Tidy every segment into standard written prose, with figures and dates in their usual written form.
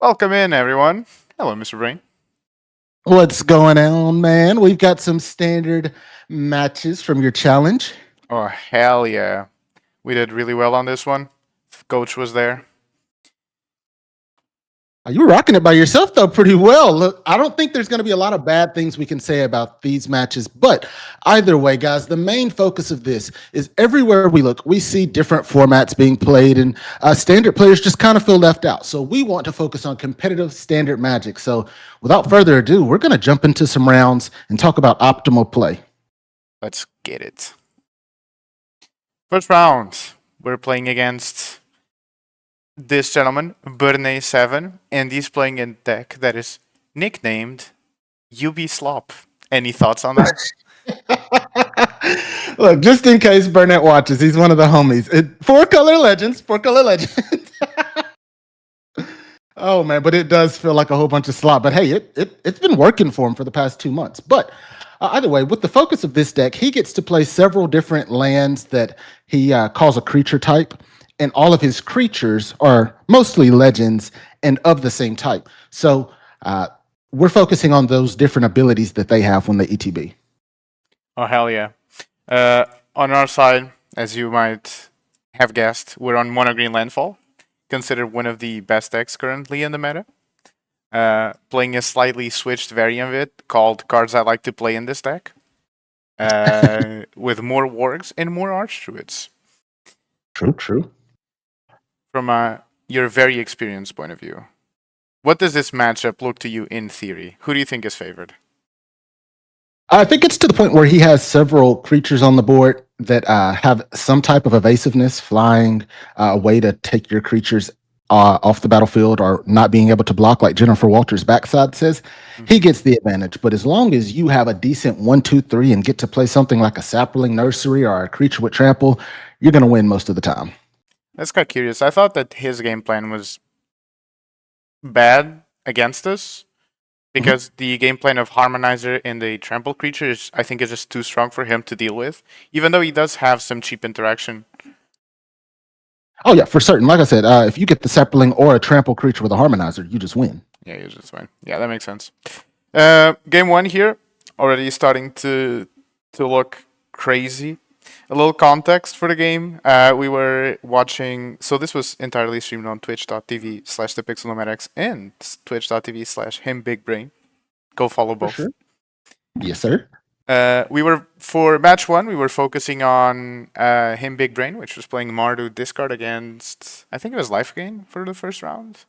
Welcome in, everyone. Hello, Mr. Brain. What's going on, man? We've got some standard matches from your challenge. Oh, hell yeah. We did really well on this one. Coach was there. You were rocking it by yourself, though, pretty well. Look, I don't think there's going to be a lot of bad things we can say about these matches, but either way, guys, the main focus of this is everywhere we look, we see different formats being played, and standard players just kind of feel left out. So we want to focus on competitive standard magic. So without further ado, we're going to jump into some rounds and talk about optimal play. Let's get it. First round, we're playing against this gentleman, Burney7, and he's playing a deck that is nicknamed UB Slop. Any thoughts on that? Look, just in case Burnett watches, he's one of the homies. Four color legends. Oh man, but it does feel like a whole bunch of slop. But hey, it's been working for him for the past 2 months. But either way, with the focus of this deck, he gets to play several different lands that he calls a creature type, and all of his creatures are mostly legends and of the same type. So we're focusing on those different abilities that they have when they ETB. Oh, hell yeah. On our side, as you might have guessed, we're on Mono Green Landfall, considered one of the best decks currently in the meta. Playing a slightly switched variant of it called Cards I Like to Play in this deck, with more wargs and more archdruids. True. From your very experienced point of view, what does this matchup look to you in theory? Who do you think is favored? I think it's to the point where he has several creatures on the board that have some type of evasiveness, flying, a way to take your creatures off the battlefield or not being able to block, like Jennifer Walters' backside says. He gets the advantage. But as long as you have a decent 1-2-3 and get to play something like a sapling nursery or a creature with trample, you're going to win most of the time. That's quite curious. I thought that his game plan was bad against us, because the game plan of Harmonizer and the trample creature is, I think, is just too strong for him to deal with, even though he does have some cheap interaction. Oh yeah, for certain. Like I said, if you get the sapling or a trample creature with a Harmonizer, you just win. Yeah, you just win. Yeah, that makes sense. Game one here, already starting to look crazy. A little context for the game. We were watching, so this was entirely streamed on twitch.tv/thepixelnomadics and twitch.tv/himbigbrain. Go follow both. Sure. Yes, sir. We were, for match one, we were focusing on him Big Brain, which was playing Mardu discard against, I think it was Life Gain for the first round.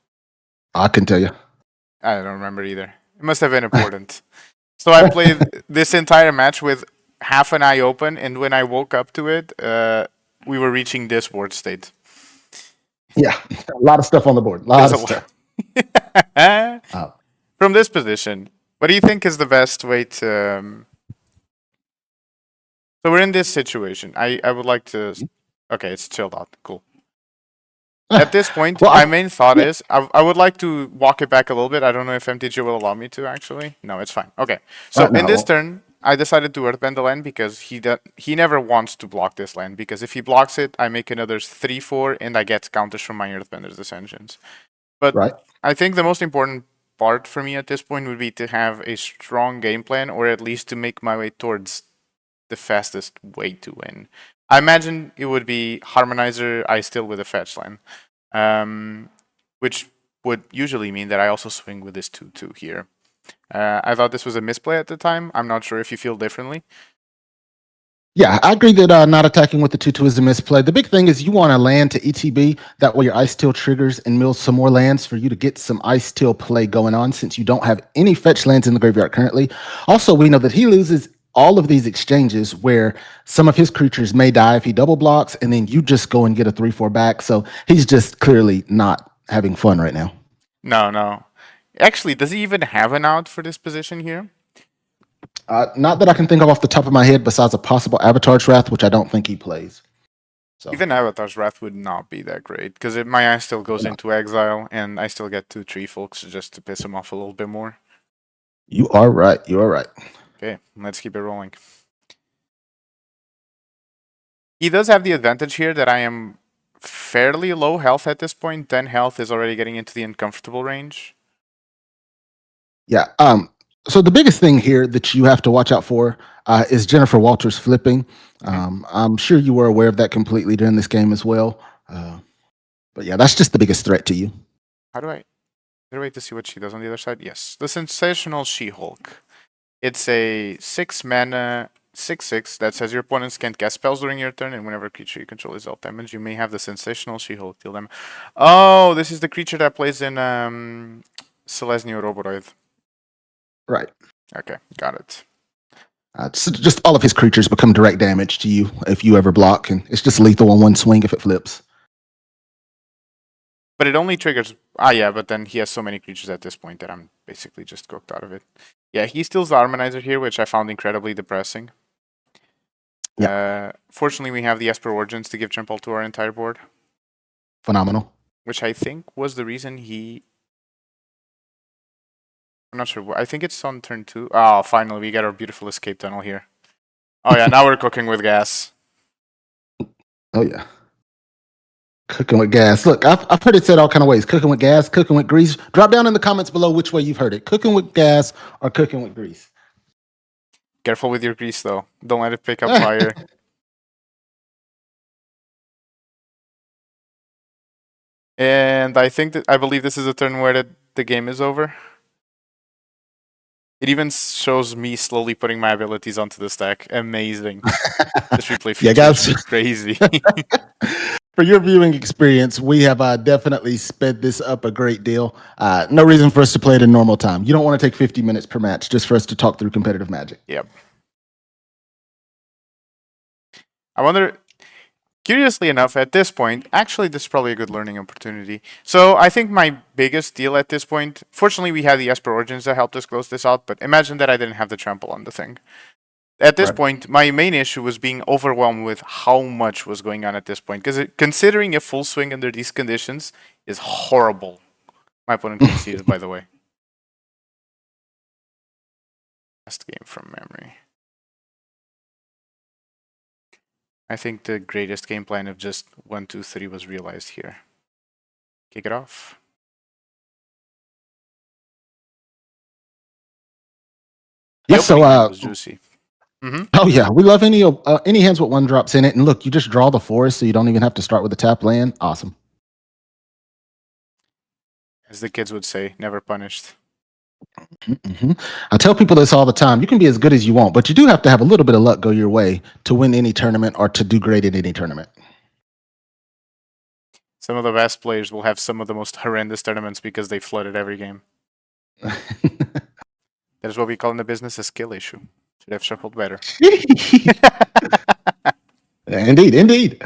I can tell you. I don't remember either. It must have been important. So I played this entire match with half an eye open, and when I woke up to it, we were reaching this board state. Yeah, a lot of stuff on the board. A lot of stuff. From this position, what do you think is the best way to... So we're in this situation. I would like to... Okay, it's chilled out. Cool. At this point, my main thought is I would like to walk it back a little bit. I don't know if MTGO will allow me to, actually. No, it's fine. Okay. So in this turn, I decided to Earthbend the land because he never wants to block this land, because if he blocks it, I make another 3/4 and I get counters from my Earthbender's Ascensions. But I think the most important part for me at this point would be to have a strong game plan, or at least to make my way towards the fastest way to win. I imagine it would be Harmonizer, I steal with a fetch land, which would usually mean that I also swing with this 2/2 here. I thought this was a misplay at the time. I'm not sure if you feel differently. Yeah, I agree that not attacking with the 2/2 is a misplay. The big thing is you want a land to ETB. That way your Ice Teal triggers and mills some more lands for you to get some Ice Teal play going on, since you don't have any fetch lands in the graveyard currently. Also, we know that he loses all of these exchanges where some of his creatures may die if he double blocks, and then you just go and get a 3/4 back. So he's just clearly not having fun right now. No. Actually, does he even have an out for this position here? Not that I can think of off the top of my head, besides a possible Avatar's Wrath, which I don't think he plays. So. Even Avatar's Wrath would not be that great, because my eye still goes into exile, and I still get 2 Tree Folks just to piss him off a little bit more. You are right. Okay, let's keep it rolling. He does have the advantage here that I am fairly low health at this point. 10 health is already getting into the uncomfortable range. Yeah. So the biggest thing here that you have to watch out for is Jennifer Walters flipping. I'm sure you were aware of that completely during this game as well. But yeah, that's just the biggest threat to you. How do I... wait to see what she does on the other side? Yes. The Sensational She-Hulk. It's a 6 mana 6/6 that says your opponents can't cast spells during your turn, and whenever a creature you control is dealt damage, you may have the Sensational She-Hulk deal them. Oh, this is the creature that plays in Selesnya Roboroid. Right. Okay, got it. So just all of his creatures become direct damage to you if you ever block, and it's just lethal on one swing if it flips. But it only triggers... Ah, yeah, but then he has so many creatures at this point that I'm basically just cooked out of it. Yeah, he steals the Harmonizer here, which I found incredibly depressing. Fortunately, we have the Esper Origins to give trample to our entire board. Phenomenal. Which I think was the reason he... I'm not sure. I think it's on turn 2. Oh, finally, we got our beautiful escape tunnel here. Oh, yeah, now we're cooking with gas. Oh, yeah. Cooking with gas. Look, I've heard it said all kind of ways. Cooking with gas, cooking with grease. Drop down in the comments below which way you've heard it. Cooking with gas or cooking with grease. Careful with your grease, though. Don't let it pick up fire. And I believe this is a turn where the game is over. It even shows me slowly putting my abilities onto the stack. Amazing. This replay feature is crazy. For your viewing experience, we have definitely sped this up a great deal. No reason for us to play it in normal time. You don't want to take 50 minutes per match just for us to talk through competitive Magic. Yep. I wonder, curiously enough, at this point, actually, this is probably a good learning opportunity. So I think my biggest deal at this point, fortunately, we had the Esper Origins that helped us close this out, but imagine that I didn't have the trample on the thing. At this point, my main issue was being overwhelmed with how much was going on at this point. Because considering a full swing under these conditions is horrible. My opponent conceded, by the way. Last game from memory. I think the greatest game plan of just 1, 2, 3 was realized here. Kick it off. Yes, so was juicy. Oh yeah, we love any hands with 1-drops in it. And look, you just draw the forest, so you don't even have to start with a tap land. Awesome. As the kids would say, never punished. I tell people this all the time. You can be as good as you want, but you do have to have a little bit of luck go your way to win any tournament or to do great in any tournament. Some of the best players will have some of the most horrendous tournaments because they flooded every game. That is what we call in the business a skill issue. Should have shuffled better. Indeed.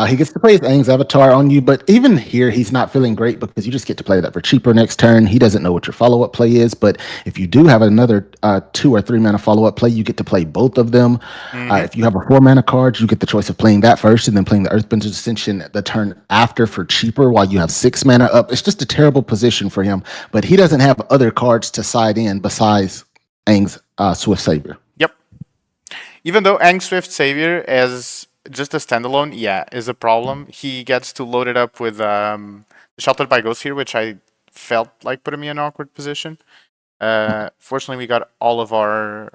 He gets to play his Aang's avatar on you, but even here, he's not feeling great because you just get to play that for cheaper next turn. He doesn't know what your follow-up play is, but if you do have another 2 or 3 mana follow-up play, you get to play both of them. If you have a 4 mana card, you get the choice of playing that first and then playing the Earthbend's Ascension the turn after for cheaper while you have 6 mana up. It's just a terrible position for him, but he doesn't have other cards to side in besides Aang's Swift Savior. Yep. Even though Aang Swift Savior as just a standalone, yeah, is a problem. He gets to load it up with Sheltered by Ghosts here, which I felt like putting me in an awkward position. Fortunately, we got all of our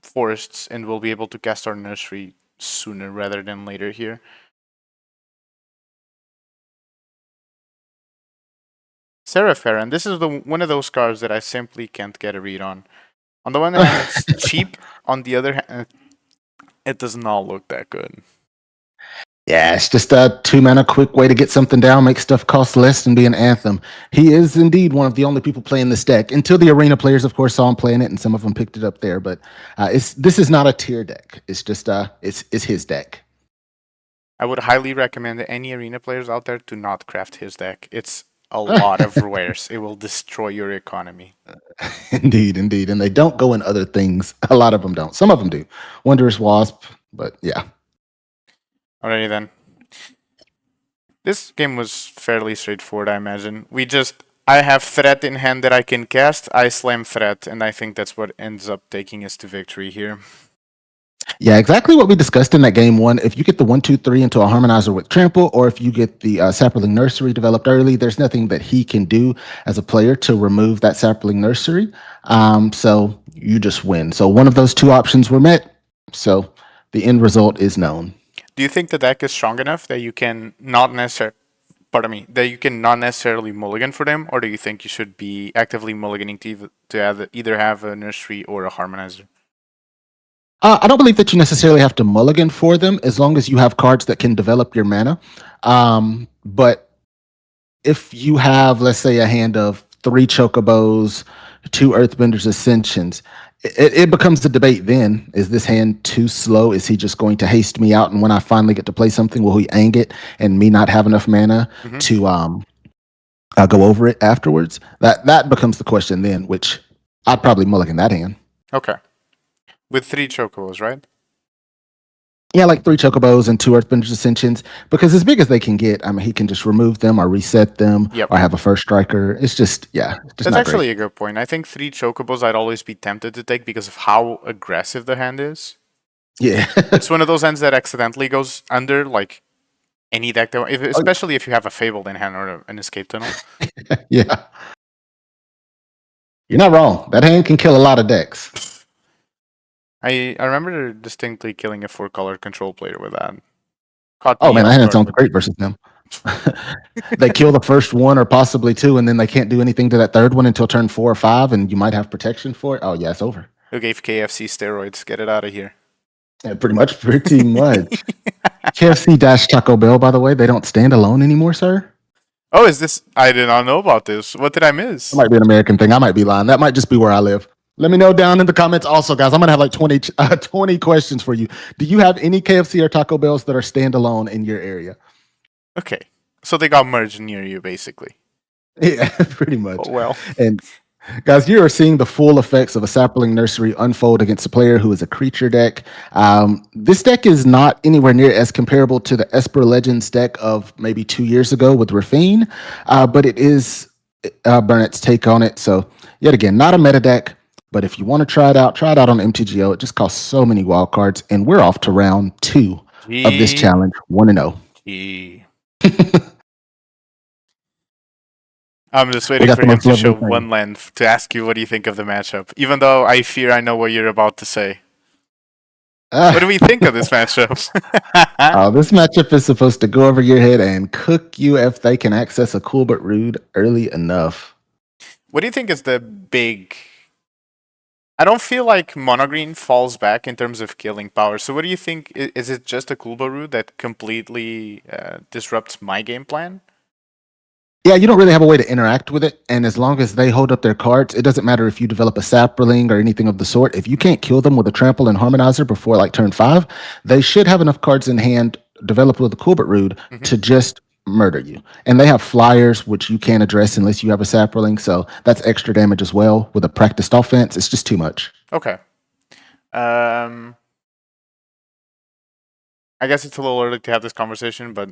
forests, and we'll be able to cast our nursery sooner rather than later here. Serapharan, this is one of those cards that I simply can't get a read on. On the one hand, it's cheap. On the other hand, it does not look that good. Yeah, it's just a 2 mana quick way to get something down, make stuff cost less, and be an Anthem. He is indeed one of the only people playing this deck. Until the arena players, of course, saw him playing it, and some of them picked it up there. But this is not a tier deck. It's just it's his deck. I would highly recommend any arena players out there to not craft his deck. It's a lot of rares. It will destroy your economy. Indeed. And they don't go in other things. A lot of them don't. Some of them do. Wondrous Wasp, but yeah. Alrighty then. This game was fairly straightforward, I imagine. I have Threat in hand that I can cast. I slam Threat, and I think that's what ends up taking us to victory here. Yeah, exactly what we discussed in that game one. If you get the 1, 2, 3 into a harmonizer with trample, or if you get the sapling nursery developed early, there's nothing that he can do as a player to remove that sapling nursery. So you just win. So one of those two options were met. So the end result is known. Do you think the deck is strong enough that you can not necessarily, pardon me, that you can not necessarily mulligan for them, or do you think you should be actively mulliganing to either have a nursery or a harmonizer? I don't believe that you necessarily have to mulligan for them as long as you have cards that can develop your mana. But if you have, let's say, a hand of 3 Chocobos, 2 Earthbenders Ascensions, it becomes a debate then. Is this hand too slow? Is he just going to haste me out? And when I finally get to play something, will he ang it and me not have enough mana to go over it afterwards? That becomes the question then, which I'd probably mulligan that hand. Okay. With 3 Chocobos, right? Yeah, like 3 Chocobos and 2 Earthbenders Ascensions, because as big as they can get, I mean, he can just remove them or reset them Yep. or have a first striker. It's just, yeah, just That's not actually great. a good point. I think 3 Chocobos I'd always be tempted to take because of how aggressive the hand is. Yeah. It's one of those hands that accidentally goes under, like any deck, that, especially if you have a Fabled in hand or an Escape Tunnel. Yeah. You're not wrong. That hand can kill a lot of decks. I remember distinctly killing a 4-color control player with that. Caught Oh me man, that off hand guard, sounds but great versus them. They kill the first one or possibly two, and then they can't do anything to that third one until turn 4 or 5, and you might have protection for it. Oh yeah, it's over. who gave KFC steroids? Get it out of here. Yeah, pretty much. KFC dash Taco Bell, by the way, they don't stand alone anymore, sir. Oh, is this? I did not know about this. What did I miss? It might be an American thing. I might be lying. That might just be where I live. Let me know down in the comments also, guys. I'm going to have like 20 questions for you. Do you have any KFC or Taco Bells that are standalone in your area? Okay. So they got merged near you, basically. Yeah, pretty much. Oh, well. And guys, you are seeing the full effects of a sapling nursery unfold against a player who is a creature deck. This deck is not anywhere near as comparable to the Esper Legends deck of maybe 2 years ago with Rafine, but it is Burnett's take on it. So yet again, not a meta deck, but if you want to try it out on MTGO. It just costs so many wild cards, and we're off to round 2 of this challenge, 1-0. I'm just waiting for him to show one land to ask you what do you think of the matchup, even though I fear I know what you're about to say. What do we think of this matchup? This matchup is supposed to go over your head and cook you if they can access a cool but rude early enough. What do you think is the big... I don't feel like Monogreen falls back in terms of killing power. So what do you think? Is it just a cool but rude that completely disrupts my game plan? Yeah, you don't really have a way to interact with it. And as long as they hold up their cards, it doesn't matter if you develop a sapling or anything of the sort. If you can't kill them with a trample and harmonizer before like turn 5, they should have enough cards in hand developed with a cool but rude to just murder you. And they have flyers, which you can't address unless you have a sapling. So that's extra damage as well. With a practiced offense, it's just too much. Okay. I guess it's a little early to have this conversation, but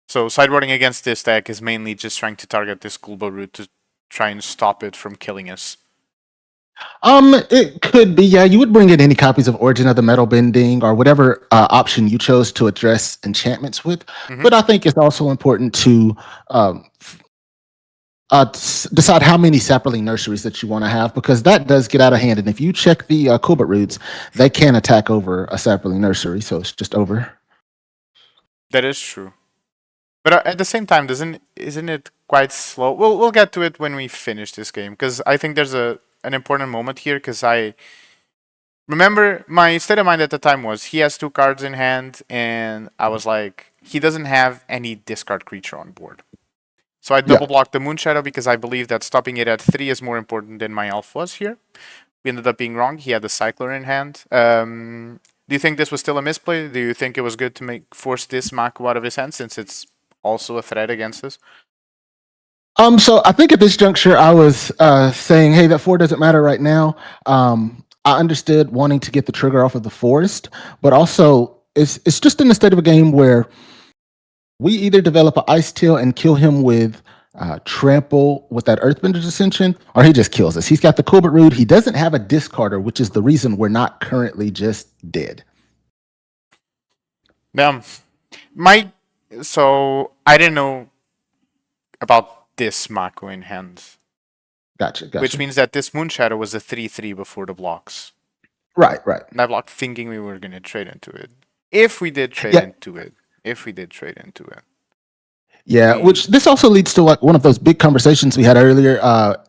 so sideboarding against this deck is mainly just trying to target this Gulbo root to try and stop it from killing us. It could be, yeah. You would bring in any copies of Origin of the Metal Bending or whatever option you chose to address enchantments with. But I think it's also important to decide how many sapling nurseries that you want to have, because that does get out of hand. And if you check the Kulbert roots, they can attack over a sapling nursery, so it's just over. That is true. But at the same time, isn't it quite slow? We'll get to it when we finish this game, because I think there's an important moment here, because I remember my state of mind at the time was he has 2 cards in hand, and I was like, he doesn't have any discard creature on board. So I double blocked the Moonshadow because I believe that stopping it at 3 is more important than my elf was here. We ended up being wrong. He had the Cycler in hand. Do you think this was still a misplay? Do you think it was good to force this Mako out of his hand, since it's also a threat against us? So I think at this juncture, I was saying, hey, that 4 doesn't matter right now. I understood wanting to get the trigger off of the forest, but also it's just in the state of a game where we either develop an Ice Tail and kill him with Trample with that Earthbender's Ascension, or he just kills us. He's got the Kulbert Root. He doesn't have a discarder, which is the reason we're not currently just dead. So I didn't know about this Mako in hand, Gotcha. which Gotcha. means that this Moonshadow was a 3/3 before the blocks. Right. Right. And I blocked thinking we were gonna trade into it. If we did trade Yeah. into it, if we did trade into it, Yeah, we which this also leads to like one of those big conversations we had earlier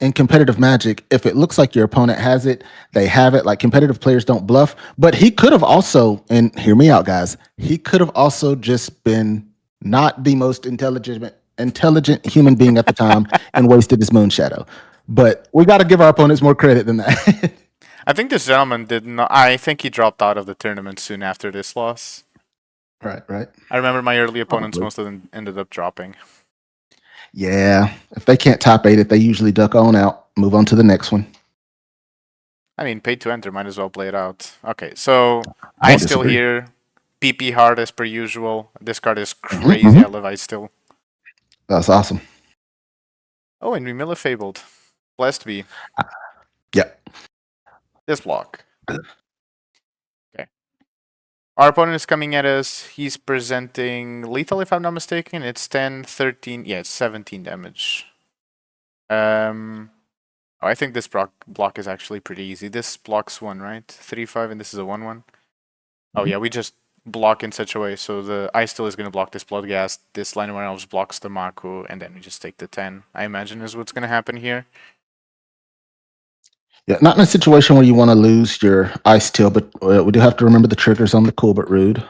in competitive Magic. If it looks like your opponent has it, they have it. Like competitive players don't bluff, but he could have also, and hear me out, guys. He could have also just been not the most intelligent human being at the time and wasted his moon shadow. But we got to give our opponents more credit than that. I think this gentleman did not. I think he dropped out of the tournament soon after this loss. Right, right. I remember my early opponents, Probably. most of them ended up dropping. Yeah, if they can't top 8 it, they usually duck on out, move on to the next one. I mean, pay to enter, might as well play it out. Okay, so I I don't still disagree. here. PP hard as per usual. This card is Mhm, crazy. mhm. I love I still. That's awesome. Oh, and we Miller Fabled. Blessed be. Yeah. This block. Okay. Our opponent is coming at us. He's presenting lethal, if I'm not mistaken. It's 10, 13. Yeah, it's 17 damage. Oh, I think this block is actually pretty easy. This blocks 1, right? 3/5, and this is a 1/1. Oh Mhm. yeah, we just block in such a way so the ice still is going to block this Bloodghast. This line of elves blocks the Mako, and then we just take the 10. I imagine is what's going to happen here. Yeah, not in a situation where you want to lose your ice tail, but we do have to remember the triggers on the cool but rude.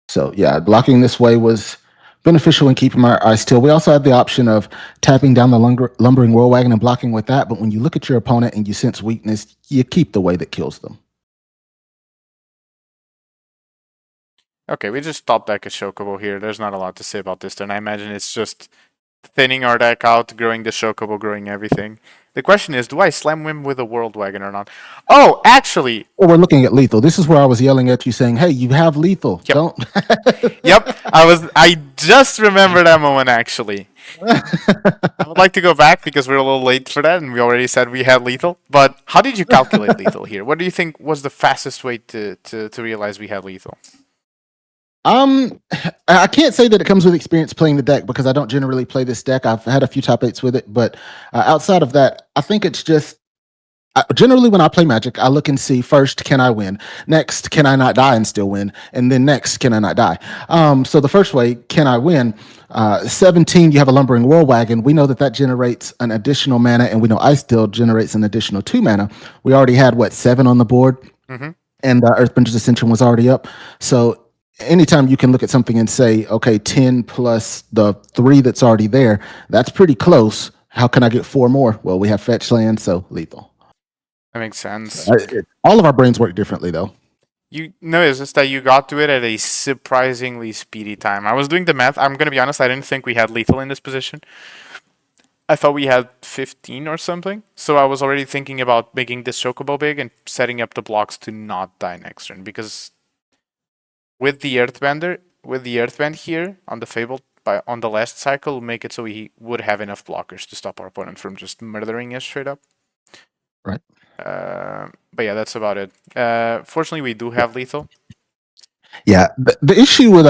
So yeah, blocking this way was beneficial in keeping our ice tail. We also had the option of tapping down the lumbering whirl wagon and blocking with that. But when you look at your opponent and you sense weakness, you keep the way that kills them. Okay, we just top deck a Chocobo here. There's not a lot to say about this turn. I imagine it's just thinning our deck out, growing the Chocobo, growing everything. The question is, do I slam him with a World Wagon or not? Oh, actually, Well, we're looking at lethal. This is where I was yelling at you saying, hey, you have lethal. yep. Don't. Yep, I just remember that moment actually. I would like to go back because we're a little late for that and we already said we had lethal. But how did you calculate lethal here? What do you think was the fastest way to realize we had lethal? I can't say that it comes with experience playing the deck because I don't generally play this deck. I've had a few top 8s with it, but outside of that, I think it's just generally when I play Magic, I look and see first, can I win? Next, can I not die and still win? And then next, can I not die? So the first way, can I win? 17, you have a lumbering whirl wagon. We know that that generates an additional mana, and we know Ice Still generates an additional 2 mana. We already had what 7 on the board, and Earthbinder's Ascension was already up. So anytime you can look at something and say, okay, 10 plus the 3 that's already there, that's pretty close. How can I get 4 more? Well, we have fetch land, so lethal. That makes sense. All of our brains work differently, though. You notice just that you got to it at a surprisingly speedy time. I was doing the math. I'm gonna be honest. I didn't think we had lethal in this position. I thought we had 15 or something. So I was already thinking about making this Chocobo big and setting up the blocks to not die next turn. Because with the Earthband here on the Fabled on the last cycle, will make it so he would have enough blockers to stop our opponent from just murdering us straight up. Right. But yeah, that's about it. Fortunately, we do have lethal. Yeah. The issue with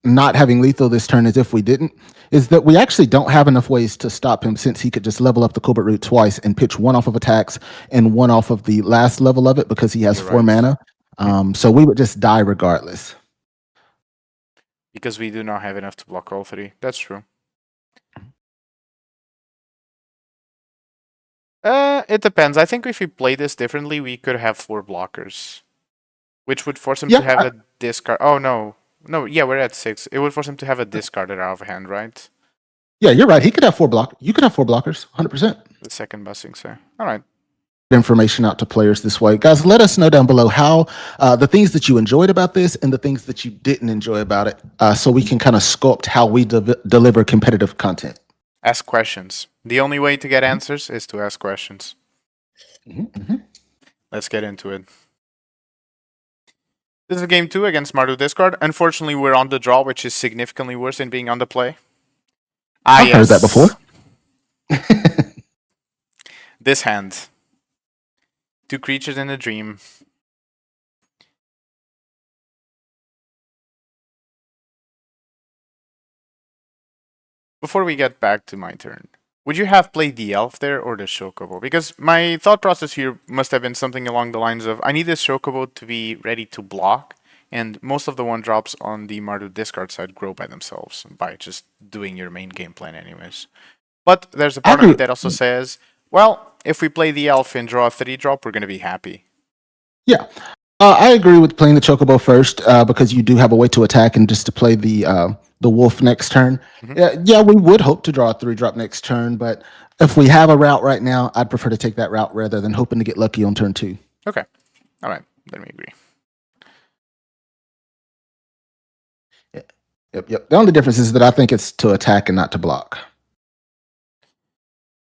not having lethal this turn is if we didn't, is that we actually don't have enough ways to stop him since he could just level up the Colbert Root twice and pitch 1 off of attacks and 1 off of the last level of it because he has You're 4 right. mana. So we would just die regardless. Because we do not have enough to block all 3. That's true. It depends. I think if we play this differently, we could have 4 blockers. Which would force him to have a discard. Oh, no. No, yeah, we're at 6. It would force him to have a discarded out of hand, right? Yeah, you're right. He could have 4 block. You could have 4 blockers, 100%. The second busing, sir. All right. Information out to players this way. Guys, let us know down below how the things that you enjoyed about this and the things that you didn't enjoy about it so we can kind of sculpt how we deliver competitive content. Ask questions. The only way to get answers is to ask questions. Let's get into it. This is game 2 against Mardu Discard. Unfortunately, we're on the draw, which is significantly worse than being on the play. I've heard that before. This hand. 2 creatures in a dream. before we get back to my turn, would you have played the elf there or the chocobo? Because my thought process here must have been something along the lines of I need this chocobo to be ready to block, and most of the one drops on the Mardu discard side grow by themselves by just doing your main game plan, anyways. But there's a I part of me agree. that also says, well, if we play the elf and draw a 3 drop, we're going to be happy. Yeah. I agree with playing the chocobo first because you do have a way to attack and just to play the wolf next turn. Mhm. Yeah, we would hope to draw a 3 drop next turn, but if we have a route right now, I'd prefer to take that route rather than hoping to get lucky on turn 2. Okay. All right. Then we agree. Yep. The only difference is that I think it's to attack and not to block.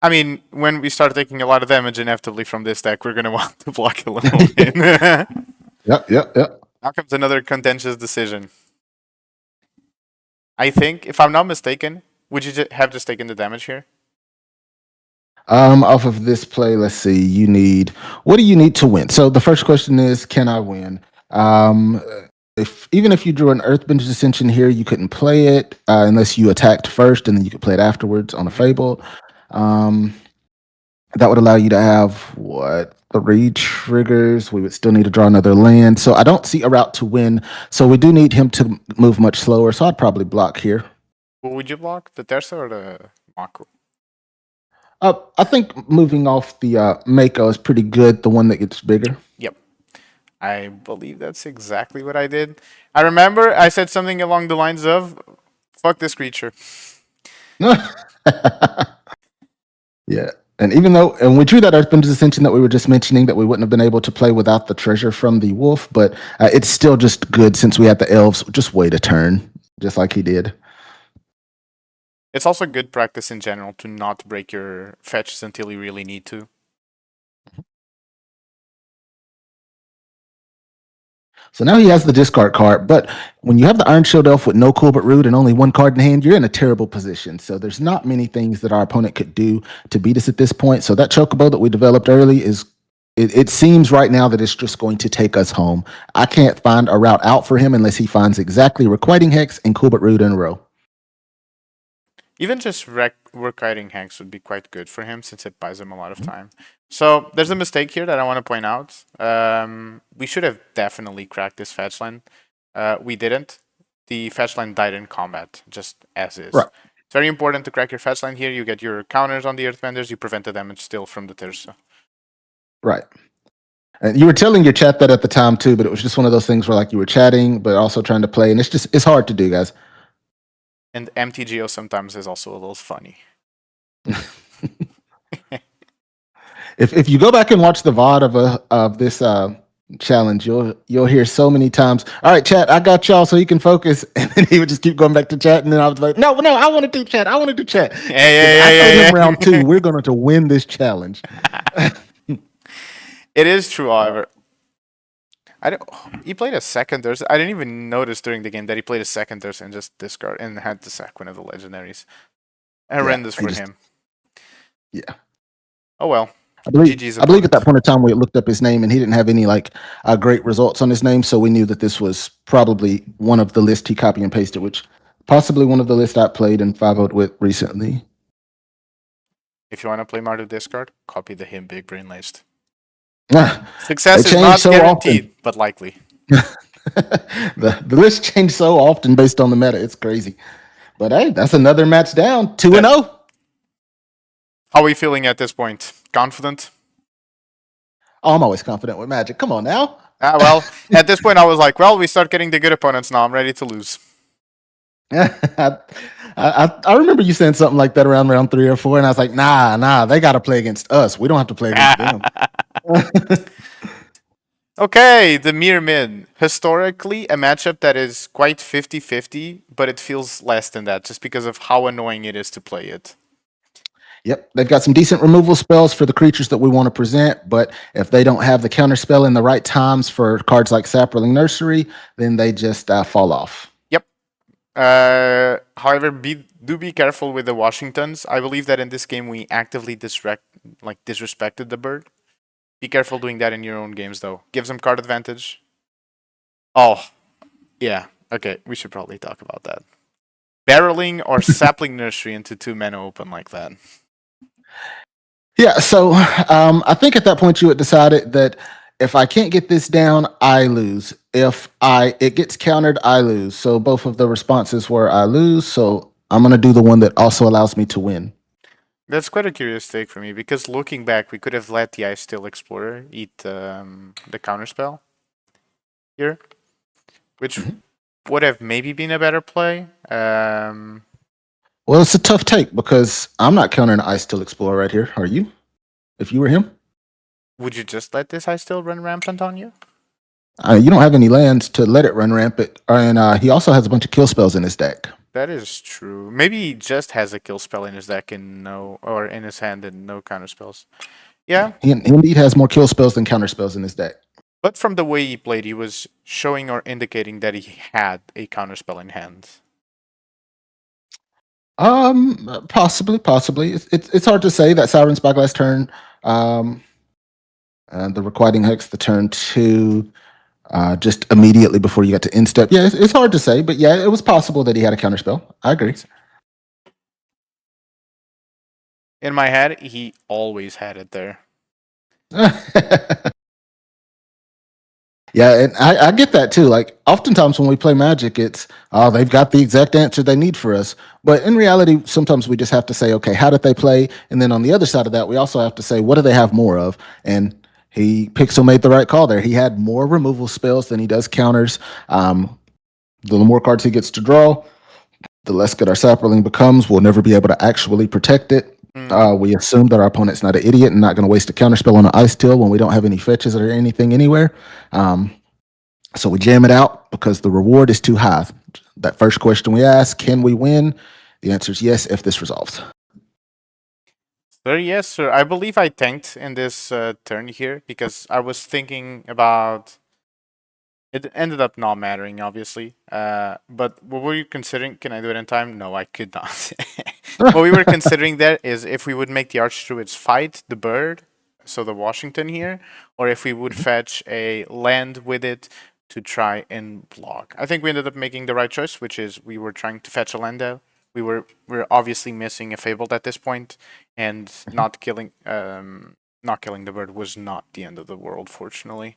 I mean, when we start taking a lot of damage inevitably from this deck, we're going to want to block a little bit. Yep. Now comes another contentious decision. I think, if I'm not mistaken, would you have just taken the damage here? Off of this play, let's see. What do you need to win? So the first question is, can I win? Um, if even if you drew an Earthbend's Ascension here, you couldn't play it unless you attacked first, and then you could play it afterwards on a Fable. Um, that would allow you to have what 3 triggers. We would still need to draw another land. So I don't see a route to win. So we do need him to move much slower. So I'd probably block here. What would you block? The Terza or the Mako? I think moving off the Mako is pretty good. The one that gets bigger. Yep. I believe that's exactly what I did. I remember I said something along the lines of, fuck this creature. Yeah. And even though, and we drew that Earthbend's Ascension that we were just mentioning that we wouldn't have been able to play without the treasure from the wolf, but it's still just good since we had the elves just wait a turn, just like he did. It's also good practice in general to not break your fetches until you really need to. So now he has the discard card, but when you have the Iron Shield Elf with no Colbert Root and only 1 card in hand, you're in a terrible position. So there's not many things that our opponent could do to beat us at this point. So that Chocobo that we developed early it seems right now that it's just going to take us home. I can't find a route out for him unless he finds exactly Requiting Hex and Colbert Root in a row. Even just Requiting Hex would be quite good for him since it buys him a lot of time. So there's a mistake here that I want to point out. We should have definitely cracked this fetch line. We didn't. The fetch line died in combat, just as is. Right. It's very important to crack your fetch line here. You get your counters on the Earthbenders. You prevent the damage still from the Tirsa. Right. And you were telling your chat that at the time too, but it was just one of those things where like you were chatting, but also trying to play. And it's hard to do, guys. And MTGO sometimes is also a little funny. If you go back and watch the VOD of this challenge, you'll hear so many times, all right, chat, I got y'all so you can focus. And then he would just keep going back to chat. And then I was like, no, I want to do chat. I want to do chat. I told him round 2, we're going to win this challenge. It is true, however. He played a second Thirst. I didn't even notice during the game that he played a second Thirst and just discard and had to sack one of the legendaries. Horrendous for him. Yeah. Oh well. I believe at that point in time we looked up his name and he didn't have any great results on his name, so we knew that this was probably one of the list he copy and pasted, which possibly one of the lists I played and 5-0'd with recently. If you want to play Mardu discard, copy the him big brain list. Ah, Success is not guaranteed, but likely. the list changed so often based on the meta, it's crazy. But hey, that's another match down, 2-0. How are we feeling at this point? Confident? Oh, I'm always confident with Magic. Come on now. Well, at this point, I was like, well, we start getting the good opponents now. I'm ready to lose. I remember you saying something like that around round 3 or 4, and I was like, nah, they got to play against us. We don't have to play against them. Okay, the Mir Min. Historically, a matchup that is quite 50-50, but it feels less than that just because of how annoying it is to play it. Yep, they've got some decent removal spells for the creatures that we want to present, but if they don't have the counter spell in the right times for cards like Saproling Nursery, then they just fall off. Yep. However, do be careful with the Washingtons. I believe that in this game we actively disrespected the bird. Be careful doing that in your own games, though. Gives them card advantage. Oh, yeah. Okay, we should probably talk about that. barreling or sapling nursery into 2 mana open like that. Yeah, so I think at that point you had decided that if I can't get this down, I lose. If it gets countered, I lose. So both of the responses were I lose. So I'm gonna do the one that also allows me to win. That's quite a curious take for me because looking back, we could have let the Ice Steel Explorer eat the counterspell here, which would have maybe been a better play. Well, it's a tough take because I'm not countering Ice Steel Explorer right here. Are you? If you were him, Would you just let this Ice Steel run rampant on you? you don't have any lands to let it run rampant, and he also has a bunch of kill spells in his deck. That is true. Maybe he just has a kill spell in his deck and or in his hand and no counter spells. Yeah. He indeed has more kill spells than counter spells in his deck. But from the way he played, he was showing or indicating that he had a counter spell in hand. Possibly. It's hard to say. That Siren Spyglass turn, the Requiting Hex, the turn 2, just immediately before you got to end step. Yeah, it's hard to say, but yeah, it was possible that he had a counter spell. I agree. In my head, he always had it there. Yeah, and I get that too. Like oftentimes when we play Magic, it's they've got the exact answer they need for us. But in reality, sometimes we just have to say, okay, how did they play? And then on the other side of that, we also have to say, what do they have more of? And Pixel made the right call there. He had more removal spells than he does counters. The more cards he gets to draw, the less good our Sapperling becomes. We'll never be able to actually protect it. We assume that our opponent's not an idiot and not going to waste a counterspell on an Ice Tail when we don't have any fetches or anything anywhere. So we jam it out because the reward is too high. That first question we ask, can we win? The answer is yes if this resolves. Sir, yes, sir. I believe I tanked in this turn here because I was thinking about. It ended up not mattering, obviously. But what were you considering? Can I do it in time? No, I could not. What we were considering there is if we would make the Archdruids fight the bird, so the Washington here, or if we would fetch a land with it to try and block. I think we ended up making the right choice, which is we were trying to fetch a land out. We're obviously missing a Fabled at this point, and not killing the bird was not the end of the world, fortunately.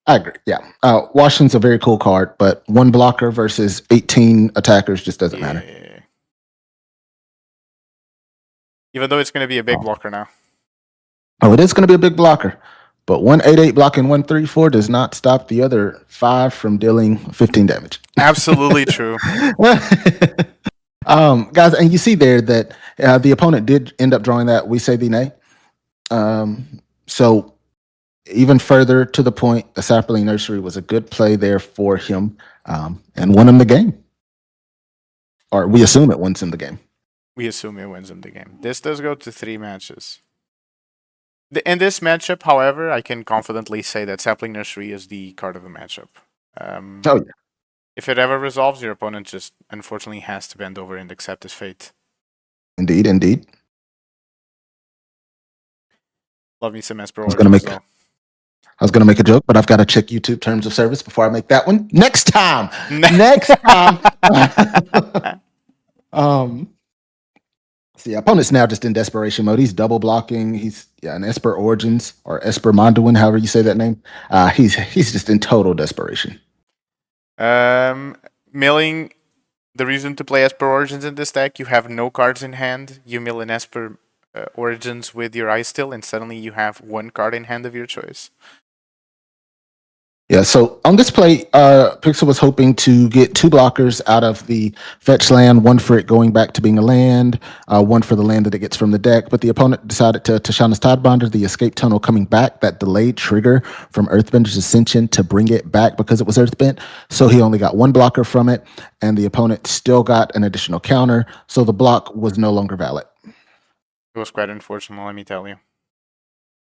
I agree. Yeah. Washington's a very cool card, but one blocker versus 18 attackers just doesn't matter. Even though it's going to be a big blocker now. Oh, it is going to be a big blocker. But 1/8/8 blocking 1/3/4 does not stop the other 5 from dealing 15 damage. Absolutely true. Guys, and you see there that the opponent did end up drawing that We Say Thee Nay. So even further to the point, the Sapperling Nursery was a good play there for him and won him the game. Or we assume it wins him the game. We assume it wins him the game. This does go to 3 matches. In this matchup, however, I can confidently say that Sapling Nursery is the card of the matchup. Oh, yeah. If it ever resolves, your opponent just unfortunately has to bend over and accept his fate. Indeed, indeed. Love me some Esper. I was going to make a joke, but I've got to check YouTube terms of service before I make that one. Next time. Next time. See, opponent's now just in desperation mode. He's double blocking. He's an Esper Origins or Esper Monduin, however you say that name. He's just in total desperation. Milling, the reason to play Esper Origins in this deck, you have no cards in hand. You mill an Esper Origins with your Ice Still, and suddenly you have 1 card in hand of your choice. Yeah, so on this play, Pixel was hoping to get 2 blockers out of the fetch land, 1 for it going back to being a land, 1 for the land that it gets from the deck. But the opponent decided to Tashana's Tidebinder, the escape tunnel coming back, that delayed trigger from Earthbender's Ascension to bring it back because it was Earthbent. So he only got 1 blocker from it, and the opponent still got an additional counter. So the block was no longer valid. It was quite unfortunate, let me tell you.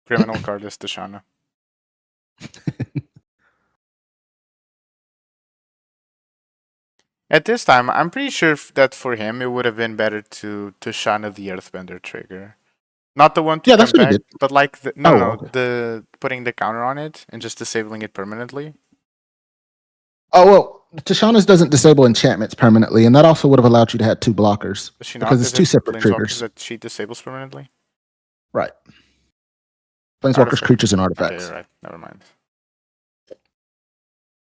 Criminal card is Tashana. At this time, I'm pretty sure that for him, it would have been better to Tashana the Earthbender trigger. Not the one to come back, but like the putting the counter on it and just disabling it permanently. Oh, well, Tishana's doesn't disable enchantments permanently, and that also would have allowed you to have 2 blockers. Does she Because not? it's Is 2 it separate planeswalkers triggers. that she disables permanently? Right. Planeswalkers, Artifact. creatures, and Okay, artifacts. you're right. Never mind. No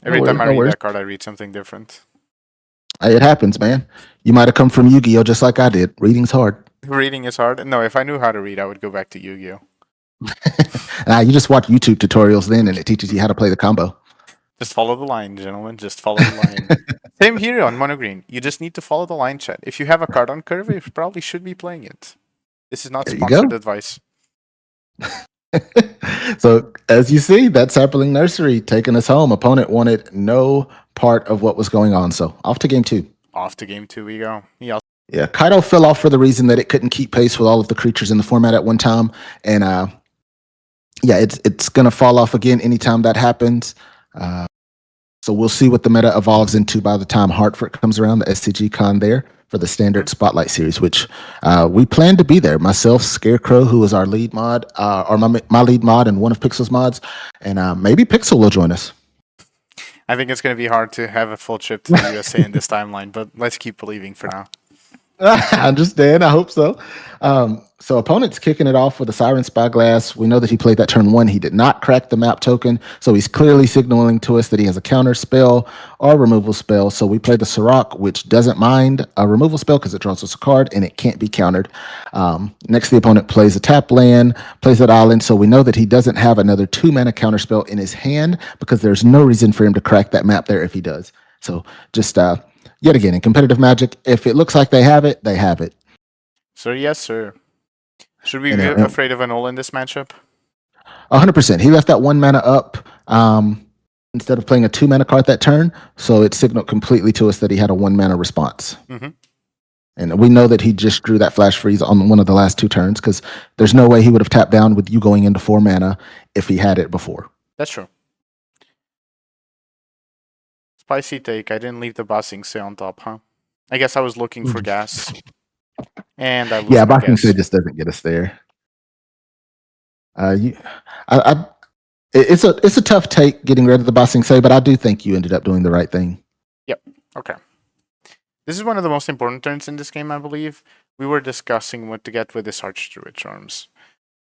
Every time worries, I no read worries. that card, I read something different. Hey, it happens, man. You might have come from Yu-Gi-Oh! Just like I did. Reading's hard. Reading is hard. No, if I knew how to read, I would go back to Yu-Gi-Oh. You just watch YouTube tutorials then, and it teaches you how to play the combo. Just follow the line, gentlemen. Just follow the line. Same here on Mono Green. You just need to follow the line, chat. If you have a card on curve, you probably should be playing it. This is not There you go. sponsored advice. So as you see, that Sapling Nursery taking us home. Opponent wanted no part of what was going on. So off to game 2. Off to game 2 we go. He also Yeah, Kaido fell off for the reason that it couldn't keep pace with all of the creatures in the format at one time. And yeah, it's gonna fall off again anytime that happens. So we'll see what the meta evolves into by the time Hartford comes around, the SCG con there for the standard Spotlight series, which we plan to be there. Myself, Scarecrow, who is our lead mod, or my lead mod and one of Pixel's mods, and maybe Pixel will join us. I think it's going to be hard to have a full trip to the USA in this timeline, but let's keep believing for now. I understand. I hope so. So opponent's kicking it off with a Siren Spyglass. We know that he played that turn 1. He did not crack the map token, so he's clearly signaling to us that he has a counter spell or removal spell. So we play the Sirach, which doesn't mind a removal spell because it draws us a card and it can't be countered. Next, the opponent plays a tap land, plays that island, so we know that he doesn't have another 2-mana counter spell in his hand because there's no reason for him to crack that map there if he does. So just yet again, in competitive Magic, if it looks like they have it, they have it. Sir, yes, sir. Should we be afraid of a null in this matchup? 100%. He left that 1 mana up instead of playing a 2 mana card that turn, so it signaled completely to us that he had a 1 mana response. Mm-hmm. And we know that he just drew that flash freeze on one of the last 2 turns because there's no way he would have tapped down with you going into 4 mana if he had it before. That's true. Spicy take. I didn't leave the Bossing Say on top, huh? I guess I was looking for gas. And I lose Bossing Say just doesn't get us there. It's a tough take getting rid of the Bossing Say, but I do think you ended up doing the right thing. Yep. Okay. This is one of the most important turns in this game, I believe. We were discussing what to get with this Archdruid Charms.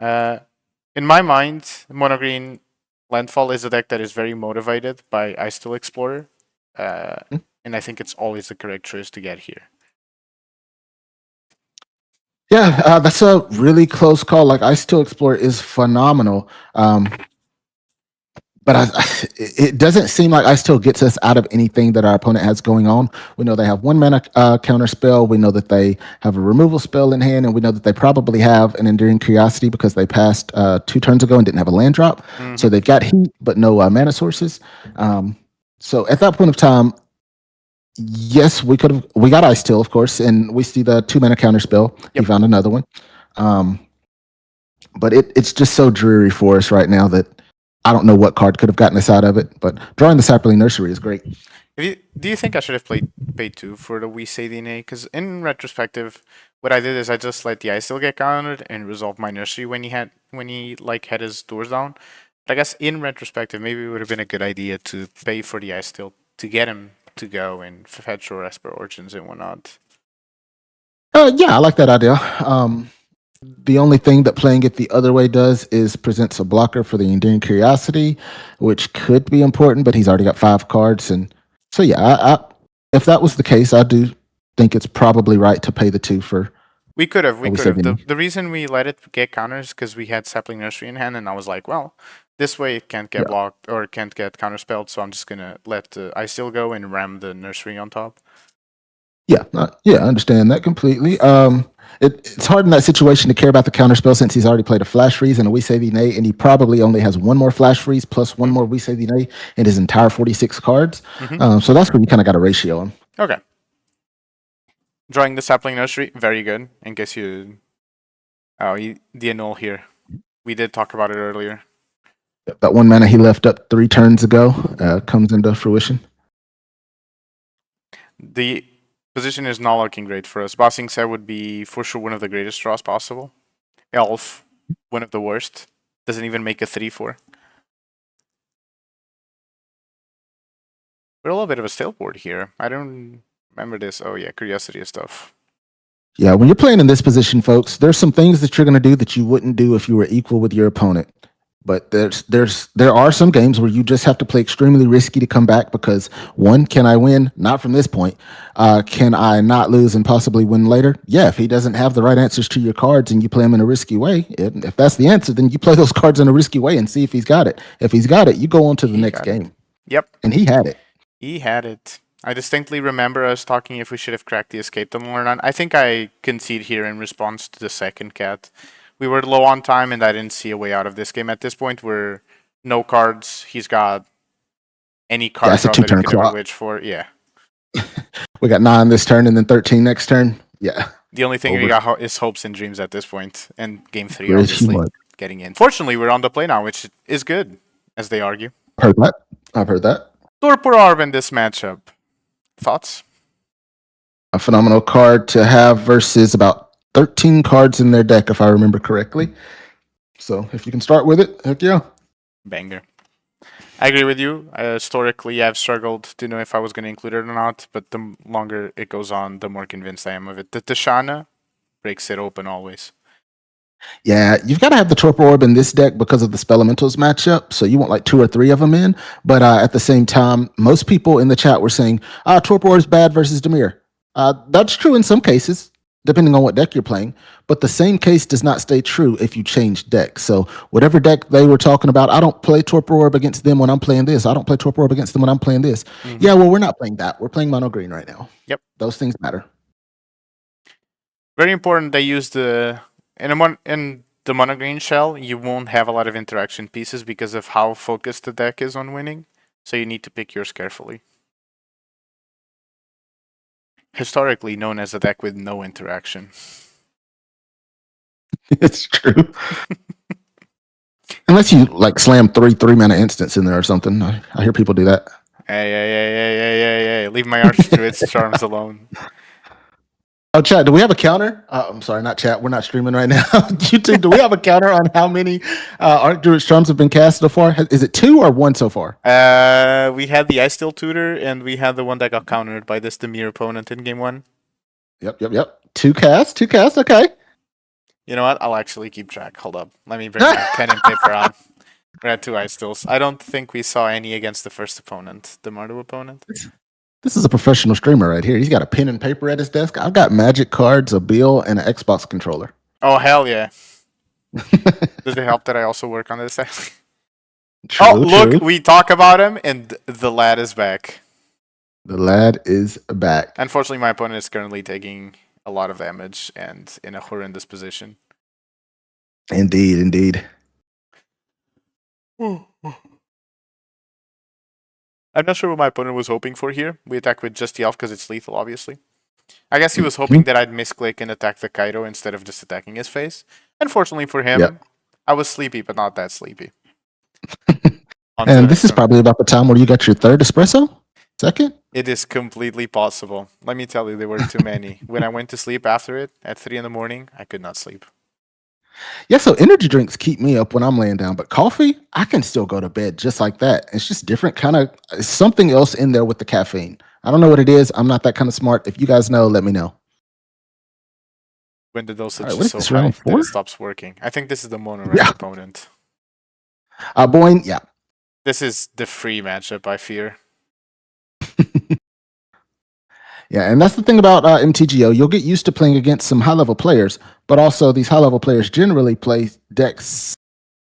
In my mind, Mono Green Landfall is a deck that is very motivated by Ice Steel Explorer. And I think it's always the correct choice to get here. Yeah, that's a really close call. Like, Ice Steel Explorer is phenomenal. But it doesn't seem like Ice Steel gets us out of anything that our opponent has going on. We know they have 1 mana counter spell. We know that they have a removal spell in hand, and we know that they probably have an Enduring Curiosity because they passed 2 turns ago and didn't have a land drop. Mm-hmm. So they've got heat, but no mana sources. So at that point of time, yes, we got Ice Steel, of course, and we see the 2 mana counter spell. Yep. He found another one. But it's just so dreary for us right now that I don't know what card could have gotten us out of it, but drawing the Sapling Nursery is great. Do you think I should have paid 2 for the We Say DNA? Because in retrospective, what I did is I just let the Ice Steel get countered and resolved my Nursery when he had his doors down. But I guess in retrospective, maybe it would have been a good idea to pay for the Ice Steel to get him to go and fetch or Esper Origins and whatnot. Yeah, I like that idea. The only thing that playing it the other way does is presents a blocker for the Enduring Curiosity, which could be important, but he's already got 5 cards. And so, yeah, if that was the case, I do think it's probably right to pay the 2 for. We could have. The reason we let it get counters because we had Sapling Nursery in hand, and I was like, well, this way it can't get blocked or it can't get counterspelled, so I'm just going to let the Ice Steel go and ram the Nursery on top. Yeah, I understand that completely. It's hard in that situation to care about the counterspell since he's already played a Flash Freeze and a We Say the Nay, and he probably only has 1 more Flash Freeze plus 1 more We Say the Nay in his entire 46 cards. So that's where you kind of got to ratio him. Okay. Drawing the Sapling Nursery, very good. In case you... the annul here. We did talk about it earlier. That 1 mana he left up 3 turns ago comes into fruition. The position is not looking great for us. Bossing Say would be for sure one of the greatest draws possible. Elf, one of the worst. Doesn't even make a 3-4. We're a little bit of a stale board here. I don't remember this. Oh yeah, curiosity stuff. Yeah, when you're playing in this position, folks, there's some things that you're going to do that you wouldn't do if you were equal with your opponent. But there are some games where you just have to play extremely risky to come back because one, can I win? Not from this point. Can I not lose and possibly win later? Yeah, if he doesn't have the right answers to your cards and you play him in a risky way, if that's the answer, then you play those cards in a risky way and see if he's got it. If he's got it, you go on to the next game. Yep. And he had it. He had it. I distinctly remember us talking if we should have cracked the escape tunnel or not. I think I concede here in response to the second cat. We were low on time, and I didn't see a way out of this game. At this point, we're no cards. He's got any card That's a draw that he two-turn could ever clock. wish for. Yeah. We got 9 this turn and then 13 next turn. Yeah. The only thing Over. we got is hopes and dreams at this point, and game 3 Where's obviously Humud? getting in. Fortunately, we're on the play now, which is good, as they argue. Heard that. I've heard that. Torpor Orb in this matchup. Thoughts? A phenomenal card to have versus about 13 cards in their deck, if I remember correctly. So if you can start with it, heck yeah. Banger. I agree with you. Historically, I've struggled to know if I was going to include it or not, but the longer it goes on, the more convinced I am of it. The Tashana breaks it open always. Yeah, you've got to have the Torpor Orb in this deck because of the Spelementals matchup. So you want like 2 or 3 of them in. But at the same time, most people in the chat were saying, Torpor Orb is bad versus Dimir. That's true in some cases, depending on what deck you're playing. But the same case does not stay true if you change decks. So whatever deck they were talking about, I don't play Torpor Orb against them when I'm playing this. I don't play Torpor Orb against them when I'm playing this. Mm-hmm. Yeah, well, we're not playing that. We're playing mono green right now. Yep. Those things matter. Very important they use the... In the mono green shell, you won't have a lot of interaction pieces because of how focused the deck is on winning. So you need to pick yours carefully. Historically known as a deck with no interaction. It's true. Unless you like slam 3-mana instants in there or something. I hear people do that. Hey. Leave my Archdruid's charms alone. Oh, chat, do we have a counter? I'm sorry, not chat. We're not streaming right now. YouTube, do we have a counter on how many Archdruid's charms have been cast so far? Is it 2 or 1 so far? We had the Ice Steel Tutor, and we had the one that got countered by this Dimir opponent in game 1. Yep. 2 casts, okay. You know what? I'll actually keep track. Hold up. Let me bring my pen and paper on. We had 2 Ice Steels. I don't think we saw any against the first opponent, the Mardu opponent. This is a professional streamer right here. He's got a pen and paper at his desk. I've got Magic cards, a bill, and an Xbox controller. Oh, hell yeah. Does it help that I also work on this? True, look, we talk about him, and the lad is back. The lad is back. Unfortunately, my opponent is currently taking a lot of damage and in a horrendous position. Indeed. I'm not sure what my opponent was hoping for here. We attack with just the elf because it's lethal, obviously. I guess he was hoping that I'd misclick and attack the Kaido instead of just attacking his face. Unfortunately for him, I was sleepy, but not that sleepy. And this is probably about the time where you got your 3rd espresso? 2nd? It is completely possible. Let me tell you, there were too many. When I went to sleep after it, at 3 in the morning, I could not sleep. Yeah, so energy drinks keep me up when I'm laying down, but coffee, I can still go to bed just like that. It's just different kind of something else in there with the caffeine. I don't know what it is. I'm not that kind of smart. If you guys know, let me know. When the dosage is so high that it stops working. I think this is the mono opponent. Boyne, yeah. This is the free matchup, I fear. Yeah, and that's the thing about MTGO. You'll get used to playing against some high-level players, but also these high-level players generally play decks,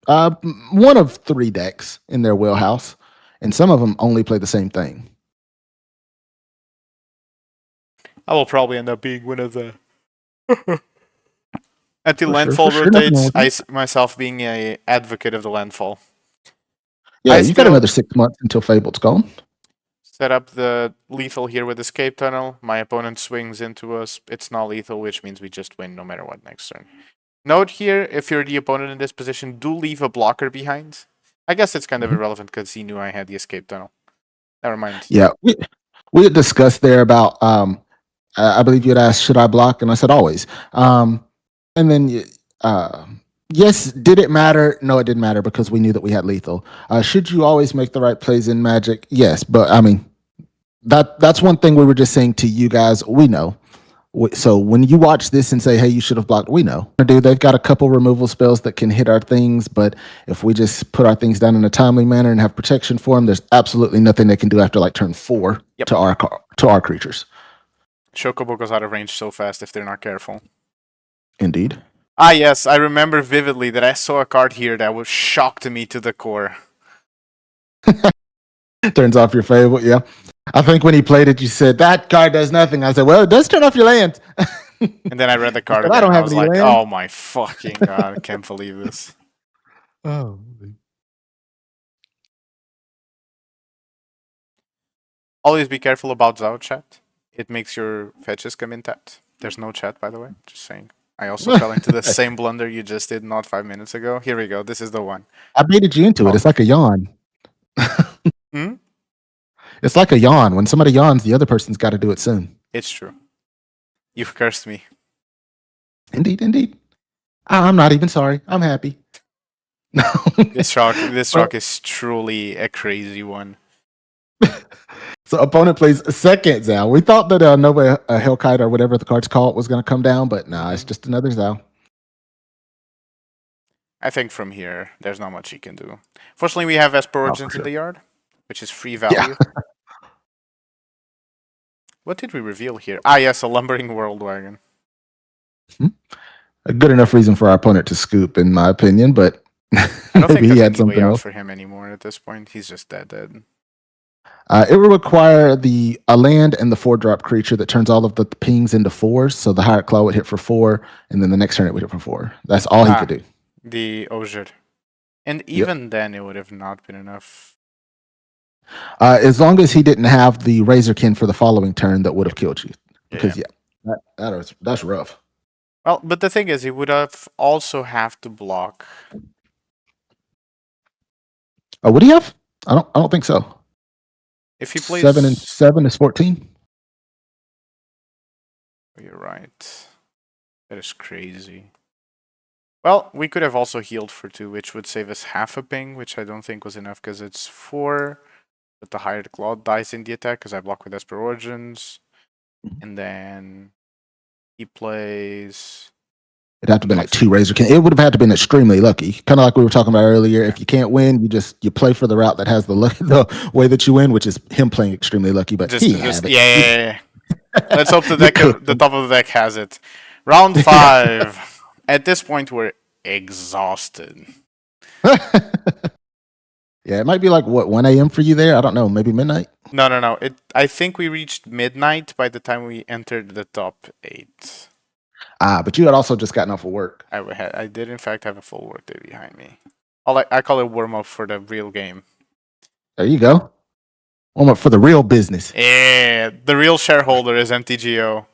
one of 3 decks in their wheelhouse, and some of them only play the same thing. I will probably end up being one of the... Until landfall rotates, I see myself being an advocate of the landfall. Yeah, you've got another 6 months until Fabled's gone. Set up the lethal here with escape tunnel. My opponent swings into us. It's not lethal, which means we just win no matter what next turn. Note here, if you're the opponent in this position, do leave a blocker behind. I guess it's kind of irrelevant because he knew I had the escape tunnel. Never mind. Yeah, we had discussed there about, I believe you had asked, should I block? And I said, always. And then, yes, did it matter? No, it didn't matter because we knew that we had lethal. Should you always make the right plays in Magic? Yes, but I mean, That's one thing we were just saying to you guys. We know. So when you watch this and say, "Hey, you should have blocked," we know. Dude, they've got a couple removal spells that can hit our things, but if we just put our things down in a timely manner and have protection for them, there's absolutely nothing they can do after like turn 4 Yep. to our creatures. Chocobo goes out of range so fast if they're not careful. Indeed. Ah, yes, I remember vividly that I saw a card here that was shocked me to the core. Turns off your favorite, yeah. I think when he played it, you said that card does nothing. I said, well, it does turn off your land. And then I read the card said, again, I don't and I have was any like, land. oh my fucking god, I can't believe this. Oh. Always be careful about Zao chat. It makes your fetches come in tapped. There's no chat, by the way, just saying. I also fell into the same blunder you just did not 5 minutes ago. Here we go, this is the one. I baited you into it. It's like a yawn. Hmm? It's like a yawn. When somebody yawns, the other person's got to do it soon. It's true. You've cursed me. Indeed, indeed. I'm not even sorry. I'm happy. No. This shock is truly a crazy one. So opponent plays a second Zao. We thought that Nova Hellkite or whatever the card's called was going to come down, but nah, it's just another Zao. I think from here, there's not much he can do. Fortunately, we have Esper Origins in the yard, which is free value. Yeah. What did we reveal here? Ah, yes, a Lumbering World Wagon. A good enough reason for our opponent to scoop, in my opinion, but I don't think maybe he there's had any something way out else. for him anymore at this point. He's just dead. It will require a land and the 4-drop creature that turns all of the pings into 4s. So the Hyatt Claw would hit for 4, and then the next turn it would hit for 4. That's all he could do. The Osier. And even then, it would have not been enough. As long as he didn't have the Razorkin for the following turn, that would have killed you. Because that's rough. Well, but the thing is, he would have also have to block. Would he have? I don't think so. If he plays 7 and 7 is 14. You're right. That is crazy. Well, we could have also healed for 2, which would save us half a ping, which I don't think was enough because it's 4. But the Hired Claw dies in the attack because I block with Esper Origins. And then he plays. It'd have to be like 2 Razorkin. It would have had to been extremely lucky. Kind of like we were talking about earlier. Yeah. If you can't win, you play for the route that has the way that you win, which is him playing extremely lucky. But yeah. Let's hope the top of the deck has it. Round 5. At this point, we're exhausted. Yeah, it might be like 1 a.m. for you there. I don't know, maybe midnight. No. I think we reached midnight by the time we entered the top 8. But you had also just gotten off of work. I did in fact have a full work day behind me. I call it warm up for the real game. There you go. Warm up for the real business. Yeah, the real shareholder is MTGO.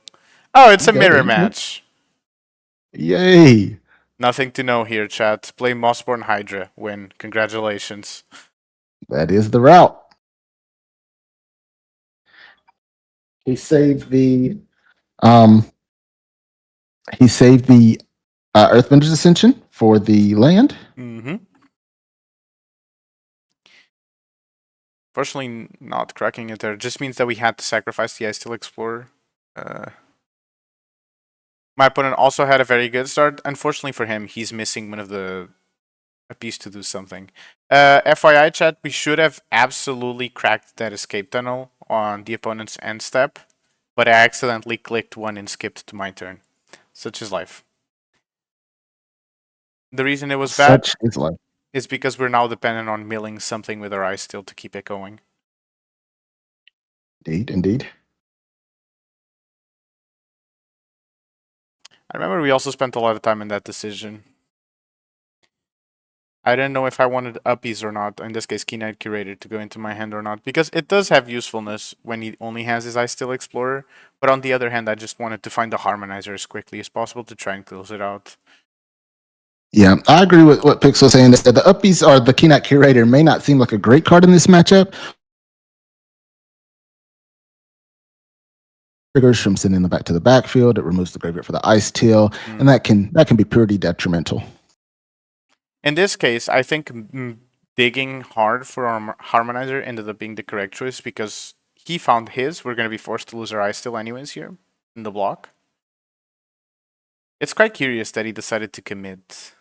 Oh, it's a mirror match. Yay. Nothing to know here, chat. Play Mossborn Hydra. Win. Congratulations. That is the route. He saved the Earthbender's Ascension for the land. Mm-hmm. Fortunately, not cracking it there just means that we had to sacrifice the Ice Steel Explorer. My opponent also had a very good start. Unfortunately for him, he's missing a piece to do something. FYI, chat, we should have absolutely cracked that escape tunnel on the opponent's end step, but I accidentally clicked one and skipped to my turn. Such is life. The reason it was bad is because we're now dependent on milling something with our Ice Steel to keep it going. Indeed. I remember we also spent a lot of time in that decision. I didn't know if I wanted uppies or not, in this case Keen Eyed Curator, to go into my hand or not, because it does have usefulness when he only has his Ice Steel Explorer, but on the other hand I just wanted to find the Harmonizer as quickly as possible to try and close it out. Yeah, I agree with what Pix was saying. The uppies or the Keen Eyed Curator may not seem like a great card in this matchup. Triggers from sending them back to the backfield. It removes the graveyard for the Ice Steel, and that can be pretty detrimental. In this case, I think digging hard for our Harmonizer ended up being the correct choice because he found his, we're going to be forced to lose our ice still anyways here in the block. It's quite curious that he decided to commit.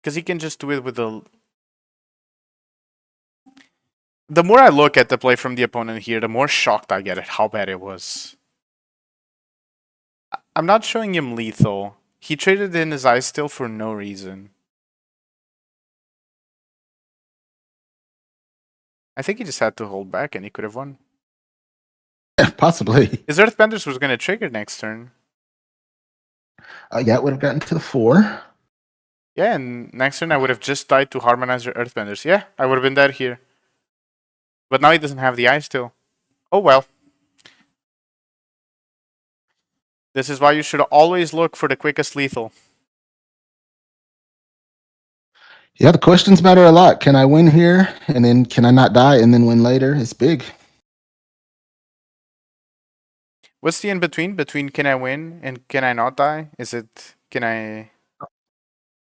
Because he can just do it with the... The more I look at the play from the opponent here, the more shocked I get at how bad it was. I'm not showing him lethal. He traded in his ice still for no reason. I think he just had to hold back and he could have won. Yeah, possibly. His Earthbenders was going to trigger next turn. Yeah, it would have gotten to the 4. Yeah, and next turn I would have just died to harmonize your Earthbenders. Yeah, I would have been dead here. But now he doesn't have the ice still. Oh well. This is why you should always look for the quickest lethal. Yeah, the questions matter a lot. Can I win here? And then can I not die and then win later? It's big. What's the in between? Between can I win and can I not die? Is it can I...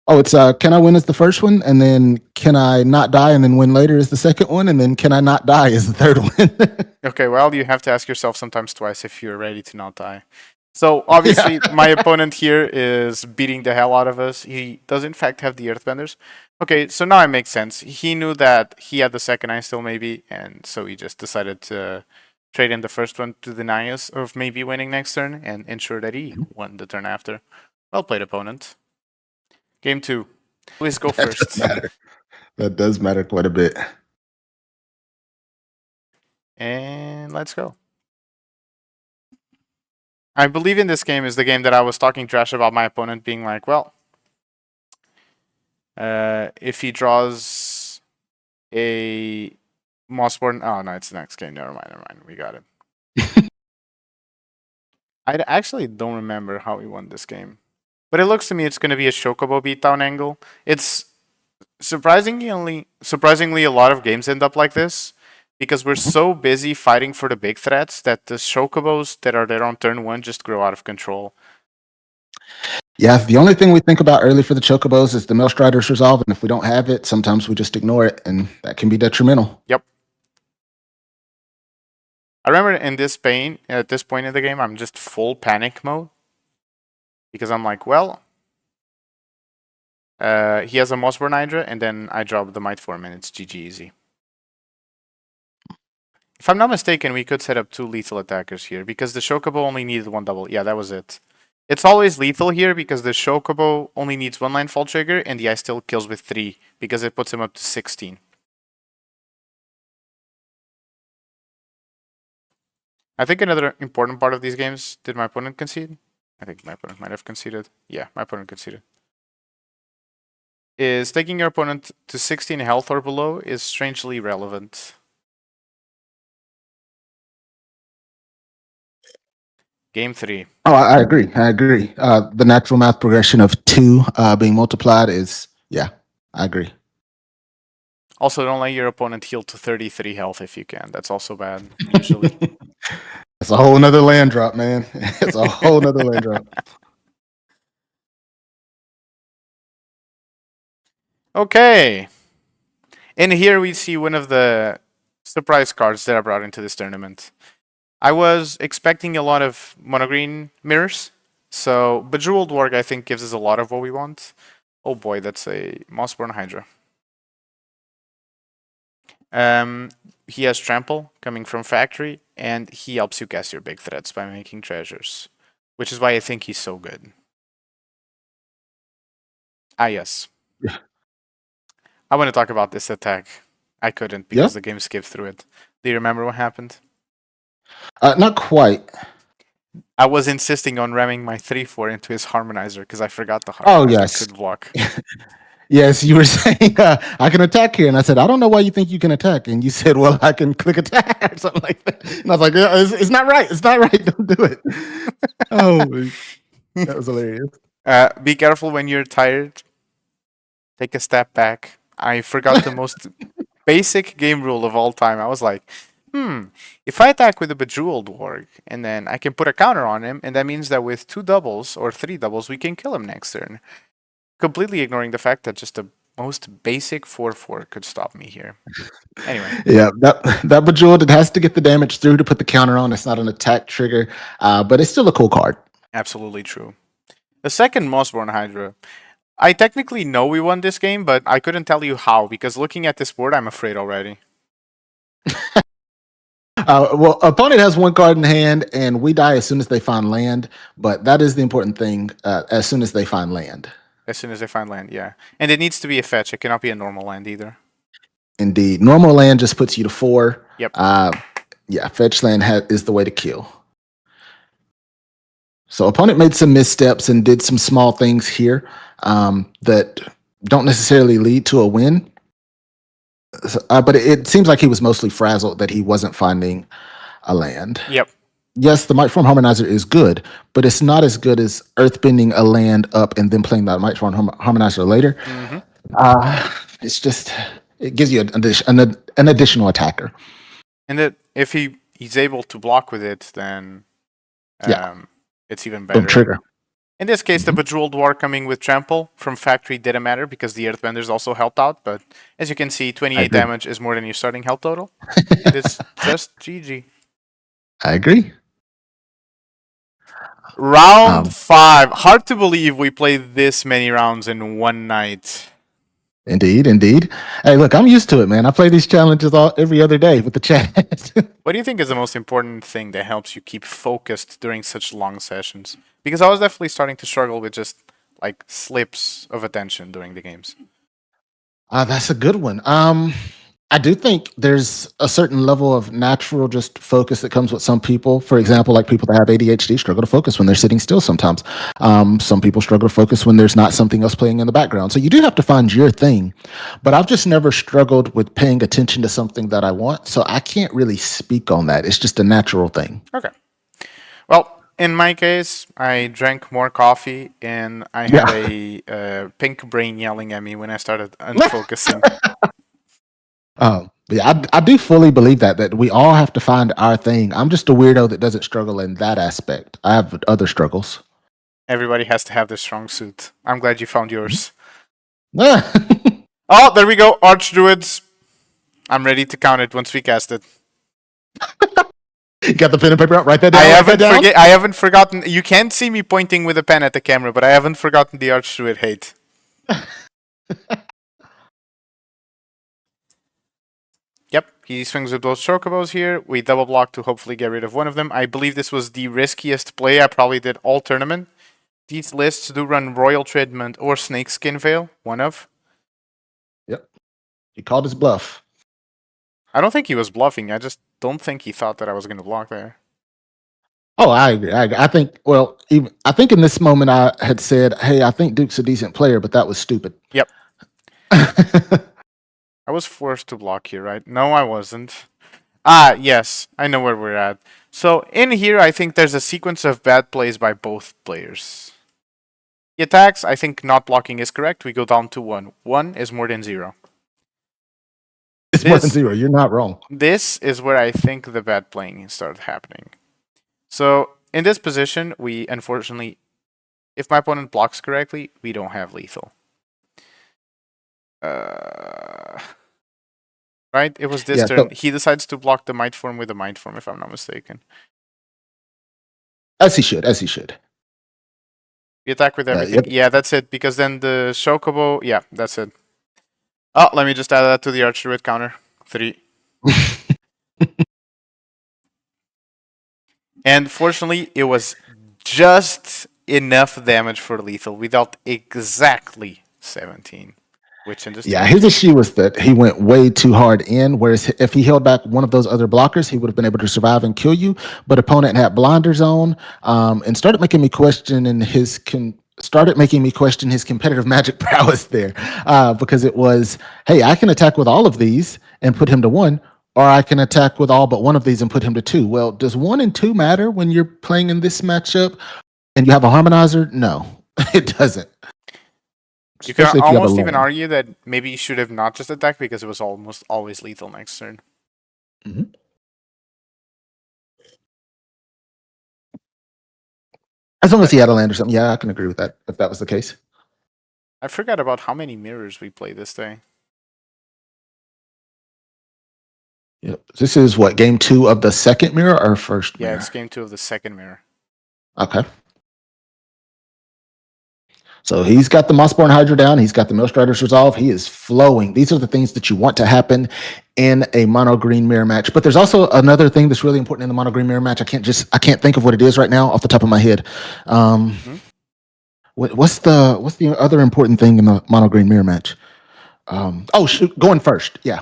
Oh, it's can I win is the first one, and then can I not die and then win later is the second one, and then can I not die is the third one. Okay, well, you have to ask yourself sometimes twice if you're ready to not die. So obviously, my opponent here is beating the hell out of us. He does in fact have the Earthbenders. Okay, so now it makes sense. He knew that he had the second ice still maybe, and so he just decided to trade in the first one to deny us of maybe winning next turn and ensure that he won the turn after. Well played, opponent. Game 2. Please go That first. does matter. That does matter quite a bit. And let's go. I believe in this game is the game that I was talking trash about my opponent being like, well, if he draws a Mossborn... Oh, no, it's the next game. Never mind. We got it. I actually don't remember how we won this game. But it looks to me it's going to be a Chocobo beatdown angle. It's surprisingly a lot of games end up like this because we're so busy fighting for the big threats that the Chocobos that are there on turn 1 just grow out of control. Yeah, the only thing we think about early for the Chocobos is the Maelstrider's Resolve, and if we don't have it, sometimes we just ignore it, and that can be detrimental. Yep. I remember at this point in the game, I'm just full panic mode. Because I'm like, well, he has a Mossborn Hydra, and then I drop the Might Form, and it's GG easy. If I'm not mistaken, we could set up 2 lethal attackers here, because the Chocobo only needed 1 double. Yeah, that was it. It's always lethal here, because the Chocobo only needs 1 line fall trigger, and the ice still kills with 3, because it puts him up to 16. I think another important part of these games, did my opponent concede? I think my opponent might have conceded. Yeah, my opponent conceded. Is taking your opponent to 16 health or below is strangely relevant. Game 3. Oh, I agree. The natural math progression of 2 being multiplied is, yeah, I agree. Also, don't let your opponent heal to 33 health if you can. That's also bad, usually. It's a whole nother land drop, man. It's a whole nother land drop. Okay. And here we see one of the surprise cards that I brought into this tournament. I was expecting a lot of monogreen mirrors. So Bejeweled Warg, I think, gives us a lot of what we want. Oh boy, that's a Mossborn Hydra. He has Trample coming from Factory, and he helps you cast your big threats by making treasures. Which is why I think he's so good. Ah, yes. Yeah. I want to talk about this attack. I couldn't because the game skipped through it. Do you remember what happened? Not quite. I was insisting on ramming my 3/4 into his Harmonizer because I forgot the Harmonizer Oh, yes. could block. Yes, you were saying I can attack here, and I said I don't know why you think you can attack, and you said, well, I can click attack or something like that, and I was like, it's not right, don't do it. Oh, that was hilarious. Be careful when you're tired. Take a step back. I forgot the most basic game rule of all time. I was like, if I attack with a Bejeweled Warg, and then I can put a counter on him, and that means that with 2 doubles or 3 doubles, we can kill him next turn. Completely ignoring the fact that just a most basic 4/4 could stop me here. Anyway. Yeah, that Bejeweled, it has to get the damage through to put the counter on. It's not an attack trigger, but it's still a cool card. Absolutely true. The second Mossborn Hydra. I technically know we won this game, but I couldn't tell you how, because looking at this board, I'm afraid already. Well, opponent has one card in hand, and we die as soon as they find land. But that is the important thing. As soon as they find land. As soon as they find land, yeah. And it needs to be a fetch. It cannot be a normal land either. Indeed, normal land just puts you to 4. Yep. Yeah, fetch land is the way to kill. So opponent made some missteps and did some small things here that don't necessarily lead to a win. But it seems like he was mostly frazzled that he wasn't finding a land. Yep. Yes, the Mightform Harmonizer is good, but it's not as good as earthbending a land up and then playing that Mightform Harmonizer later. Mm-hmm. It's just, it gives you an additional attacker. And that if he's able to block with it, then it's even better. Don't trigger. In this case, the Bejeweled War coming with Trample from Factory didn't matter because the Earthbenders also helped out. But as you can see, 28 damage is more than your starting health total. It is just GG. I agree. Round 5. Hard to believe we played this many rounds in one night. Indeed. Hey, look, I'm used to it, man. I play these challenges every other day with the chat. What do you think is the most important thing that helps you keep focused during such long sessions? Because I was definitely starting to struggle with just like slips of attention during the games. That's a good one. I do think there's a certain level of natural just focus that comes with some people. For example, like people that have ADHD struggle to focus when they're sitting still sometimes. Some people struggle to focus when there's not something else playing in the background. So you do have to find your thing. But I've just never struggled with paying attention to something that I want. So I can't really speak on that. It's just a natural thing. Okay. Well, in my case, I drank more coffee and I had a pink brain yelling at me when I started unfocusing. Yeah, I do fully believe that we all have to find our thing. I'm just a weirdo that doesn't struggle in that aspect. I have other struggles. Everybody has to have their strong suit. I'm glad you found yours. Oh, there we go. Archdruids. I'm ready to count it once we cast it. You got the pen and paper out? Write that down. I haven't forgotten. You can't see me pointing with a pen at the camera, but I haven't forgotten the Archdruid hate. Yep, he swings with both chocobos here. We double block to hopefully get rid of one of them. I believe this was the riskiest play I probably did all tournament. These lists do run Royal Treatment or Snakeskin Veil, one of. Yep. He called his bluff. I don't think he was bluffing. I just don't think he thought that I was going to block there. Oh, I agree. I think, well, I think in this moment I had said, hey, I think Duke's a decent player, but that was stupid. Yep. I was forced to block here, right? No, I wasn't. Yes. I know where we're at. So in here, I think there's a sequence of bad plays by both players. The attacks, I think not blocking is correct. We go down to 1. 1 is more than 0. It's more than 0. You're not wrong. This is where I think the bad playing started happening. So in this position, we unfortunately, if my opponent blocks correctly, we don't have lethal. Right? It was this turn. He decides to block the Might Form with a Might Form, if I'm not mistaken. As he should. We attack with everything. Yeah, that's it. Because then the Chocobo, yeah, that's it. Oh, let me just add that to the Archdruid counter. 3. And fortunately, it was just enough damage for lethal without exactly 17. Which in this his issue was that he went way too hard in, whereas if he held back one of those other blockers, he would have been able to survive and kill you. But opponent had blinders on and started making me question his competitive magic prowess there because it was, hey, I can attack with all of these and put him to 1, or I can attack with all but one of these and put him to 2. Well, does 1 and 2 matter when you're playing in this matchup and you have a Harmonizer? No, it doesn't. You can almost even argue that maybe you should have not just attacked because it was almost always lethal next turn. Mm-hmm. As long as he had a land or something, yeah, I can agree with that if that was the case. I forgot about how many mirrors we play this day. Yep. This is what, game 2 of the second mirror or first mirror? Yeah, it's game 2 of the second mirror. Okay. So he's got the Mossborn Hydra down. He's got the Millstrider's Resolve. He is flowing. These are the things that you want to happen in a mono green mirror match. But there's also another thing that's really important in the mono green mirror match. I can't think of what it is right now off the top of my head. What's the other important thing in the mono green mirror match? Going first. Yeah.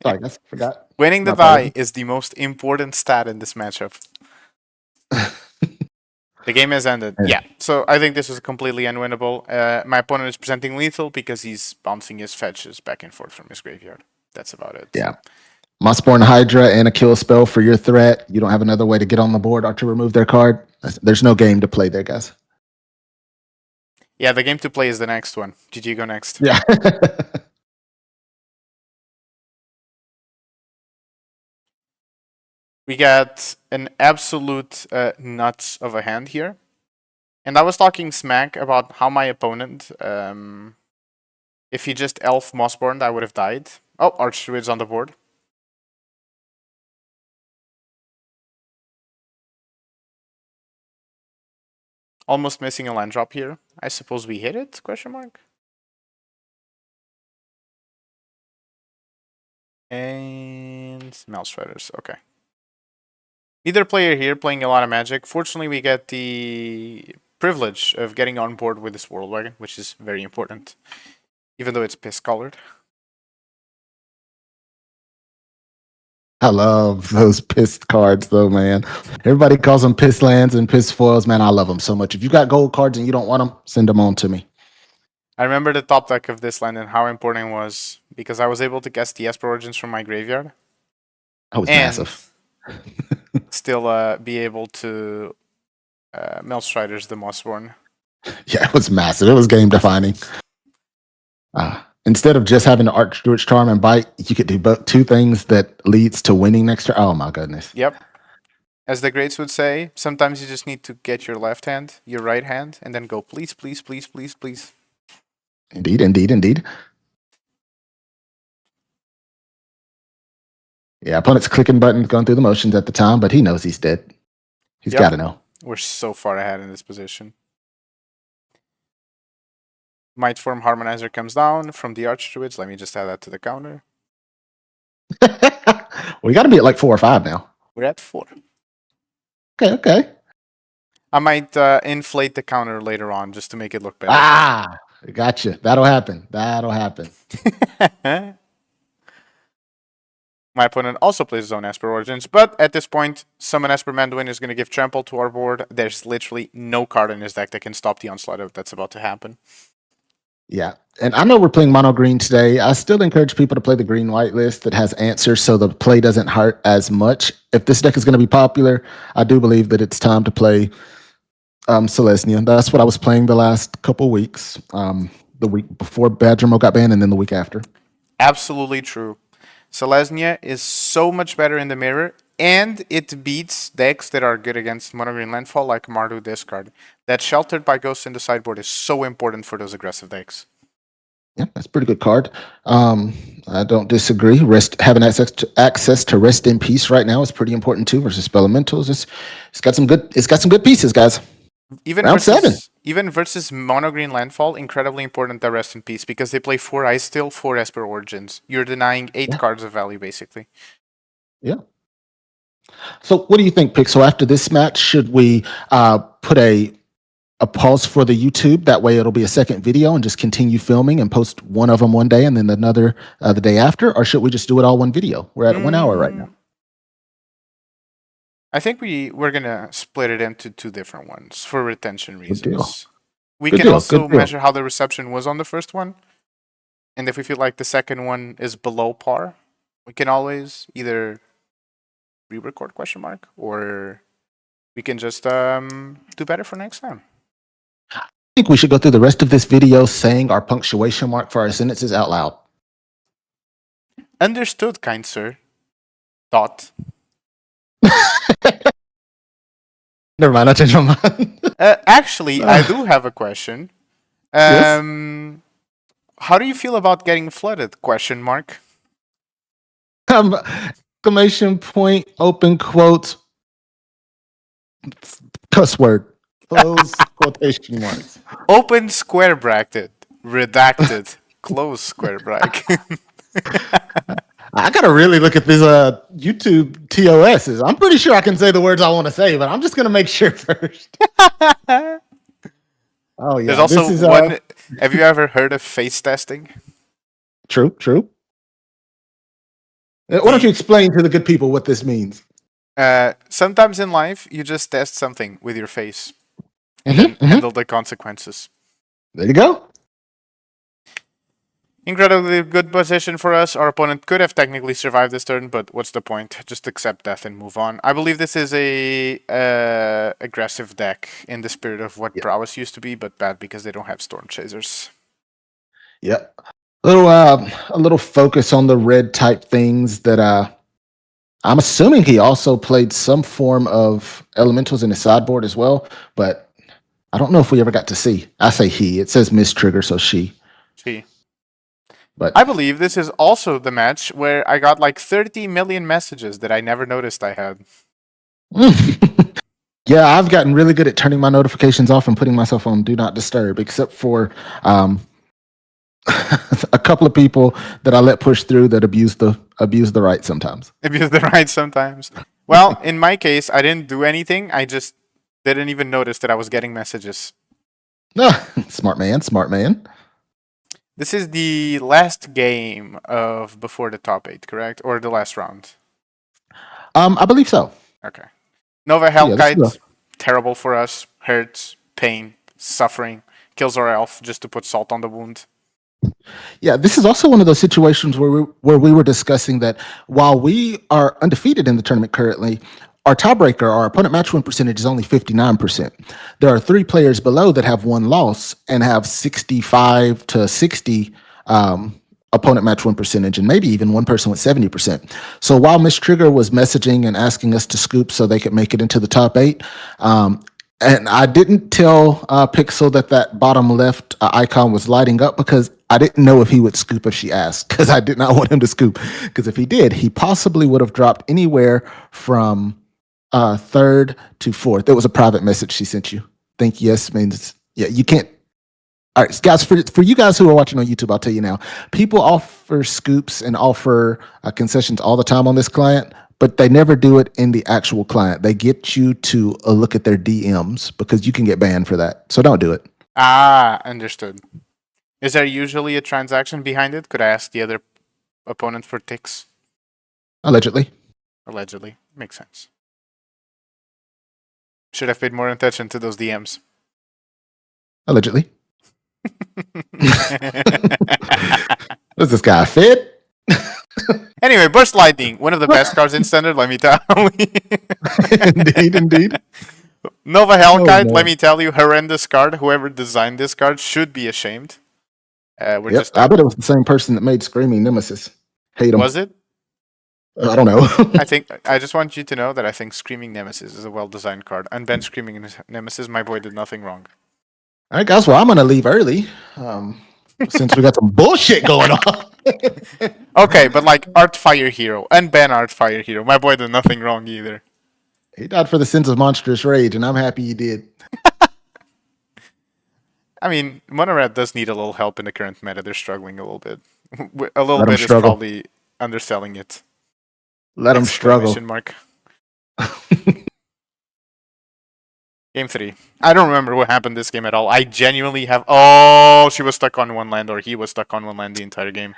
Sorry, I forgot. Winning the die is the most important stat in this matchup. The game has ended. Yeah, so I think this is completely unwinnable. My opponent is presenting lethal because he's bouncing his fetches back and forth from his graveyard. That's about it. Yeah. Mossborn Hydra and a kill spell for your threat. You don't have another way to get on the board or to remove their card. There's no game to play there, guys. Yeah, the game to play is the next one. GG, go next. Yeah. We got an absolute nuts of a hand here. And I was talking smack about how my opponent, if he just elf Mossborn, I would have died. Oh, Archdruid's on the board. Almost missing a land drop here. I suppose we hit it? Question mark. And Mouse Shredders. Okay. Either player here playing a lot of Magic. Fortunately, we get the privilege of getting on board with this World Wagon, which is very important, even though it's piss colored. I love those pissed cards, though, man. Everybody calls them piss lands and piss foils. Man, I love them so much. If you got gold cards and you don't want them, send them on to me. I remember the top deck of this land and how important it was because I was able to guess the Esper Origins from my graveyard. That was massive. Still be able to Melstriders the Mossborn. Yeah, it was massive. It was game defining. Instead of just having the Archdruid's Charm and Bite, you could do both two things that leads to winning next turn. Oh my goodness. Yep. As the greats would say, sometimes you just need to get your left hand, your right hand, and then go please, please, please, please, please. Indeed, indeed, indeed. Yeah, opponent's clicking buttons, going through the motions at the time, but he knows he's dead. He's got to know. We're so far ahead in this position. Might Form Harmonizer comes down from the Archdruids. Let me just add that to the counter. We got to be at like 4 or 5 now. We're at 4. Okay. I might inflate the counter later on just to make it look better. Gotcha. That'll happen. My opponent also plays his own Esper Origins, but at this point, Summon Esper Manduin is going to give Trample to our board. There's literally no card in his deck that can stop the onslaught that's about to happen. Yeah, and I know we're playing mono green today. I still encourage people to play the green-white list that has answers so the play doesn't hurt as much. If this deck is going to be popular, I do believe that it's time to play Selesnya. That's what I was playing the last couple weeks, the week before Badgermo got banned and then the week after. Absolutely true. Selesnya is so much better in the mirror, and it beats decks that are good against mono green landfall like Mardu discard. That Sheltered by Ghosts in the sideboard is so important for those aggressive decks. Yeah, that's a pretty good card. I don't disagree. Having access to Rest in Peace right now is pretty important too versus Spelementals. It's got some good pieces, guys. Even versus mono green landfall, incredibly important that Rest in Peace because they play 4 Ice Steel, 4 Esper Origins. You're denying 8 cards of value basically. Yeah. So what do you think, Pixel? After this match, should we put a pause for the YouTube? That way it'll be a second video and just continue filming and post one of them one day and then another the day after? Or should we just do it all one video? We're at 1 hour right now. I think we're going to split it into 2 different ones for retention reasons. Good deal. We can also measure how the reception was on the first one. And if we feel like the second one is below par, we can always either re-record question mark or we can just do better for next time. I think we should go through the rest of this video saying our punctuation mark for our sentences out loud. Understood, kind sir. Thought. Never mind, I changed my mind. Actually, I do have a question. Yes. How do you feel about getting flooded? Question mark. Exclamation point, open quote, cuss word, close quotation marks. Open square bracket, redacted, close square bracket. I gotta really look at this YouTube TOSs. I'm pretty sure I can say the words I want to say, but I'm just gonna make sure first. Oh There's yeah, this also is one. Have you ever heard of face testing? true, true. Why don't you The explain to the good people what this means? Sometimes in life you just test something with your face and then Mm-hmm. handle the consequences. There you go. Incredibly good position for us. Our opponent could have technically survived this turn, but what's the point? Just accept death and move on. I believe this is a aggressive deck in the spirit of what Yep. Prowess used to be, but bad because they don't have Storm Chasers. Yep. A little focus on the red type things that I'm assuming he also played some form of elementals in his sideboard as well, but I don't know if we ever got to see. I say he. It says Miss Trigger, so she. She. But I believe this is also the match where I got like 30 million messages that I never noticed I had. yeah, I've gotten really good at turning my notifications off and putting myself on do not disturb, except for a couple of people that I let push through that abuse the right sometimes. Abuse the right sometimes. Well, in my case, I didn't do anything. I just didn't even notice that I was getting messages. Smart man, smart man. This is the last game of before the top 8, correct? Or the last round? I believe so. Okay. Nova Hellkite, Yeah, terrible for us. Hurts, pain, suffering. Kills our elf just to put salt on the wound. Yeah, this is also one of those situations where we were discussing that while we are undefeated in the tournament currently, our tiebreaker, our opponent match win percentage is only 59%. There are 3 players below that have 1 loss and have 65 to 60 opponent match win percentage, and maybe even one person with 70%. So while Miss Trigger was messaging and asking us to scoop so they could make it into the top 8, and I didn't tell Pixel that bottom left icon was lighting up because I didn't know if he would scoop if she asked, because I did not want him to scoop. Because if he did, he possibly would have dropped anywhere from 3rd to 4th. It was a private message she sent you. Think yes means yeah. You can't. All right, guys. For you guys who are watching on YouTube, I'll tell you now. People offer scoops and offer concessions all the time on this client, but they never do it in the actual client. They get you to look at their DMs because you can get banned for that. So don't do it. Ah, understood. Is there usually a transaction behind it? Could I ask the other opponent for ticks? Allegedly. Allegedly. Makes sense. Should have paid more attention to those DMs. Allegedly. What's this guy, fit? Anyway, Burst Lightning, one of the best cards in Standard, let me tell you. Indeed. Nova Hellkite, let me tell you, horrendous card. Whoever designed this card should be ashamed. I bet it was the same person that made Screaming Nemesis. Hate him. Was it? I don't know. I just want you to know that I think Screaming Nemesis is a well-designed card. Unban Screaming Nemesis, my boy did nothing wrong. All right, guys. Well, I'm going to leave early since we got some bullshit going on. Okay, but like Art Fire Hero, unban Art Fire Hero. My boy did nothing wrong either. He died for the sins of monstrous rage, and I'm happy he did. I mean, Mono Red does need a little help in the current meta. They're struggling a little bit. A little Let bit is struggle. probably underselling it. Let them struggle. Mark. Game 3. I don't remember what happened this game at all. I genuinely have... Oh, she was stuck on one land, or he was stuck on one land the entire game.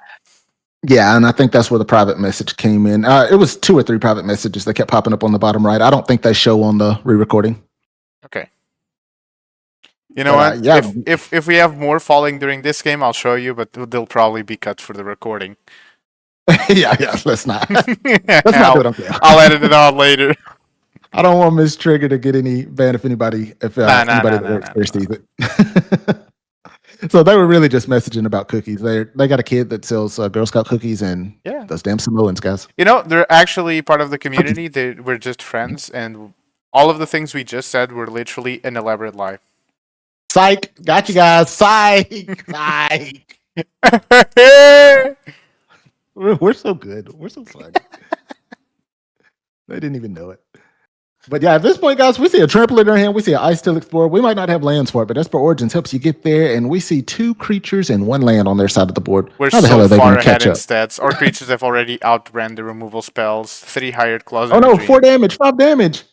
Yeah, and I think that's where the private message came in. It was 2 or 3 private messages that kept popping up on the bottom right. I don't think they show on the re-recording. Okay. You know what? Yeah. If we have more falling during this game, I'll show you, but they'll probably be cut for the recording. yeah, let's not. Let's not do it on camera. I'll edit it out later. I don't want Miss Trigger to get any ban if anybody that works there sees it. So they were really just messaging about cookies. They got a kid that sells Girl Scout cookies and those damn Samoans, guys. You know, they're actually part of the community. We're just friends, and all of the things we just said were literally an elaborate lie. Psych. Got you guys. Psych. Psych. We're so good. We're so funny. They didn't even know it. But yeah, at this point, guys, we see a trampoline in our hand. We see an Ice Steel Explorer. We might not have lands for it, but Esper Origins helps you get there. And we see 2 creatures and 1 land on their side of the board. We're How the hell so are they far going to ahead catch in up? stats. Our creatures have already outran the removal spells. 3 hired claws. Oh no, 4 damage, 5 damage.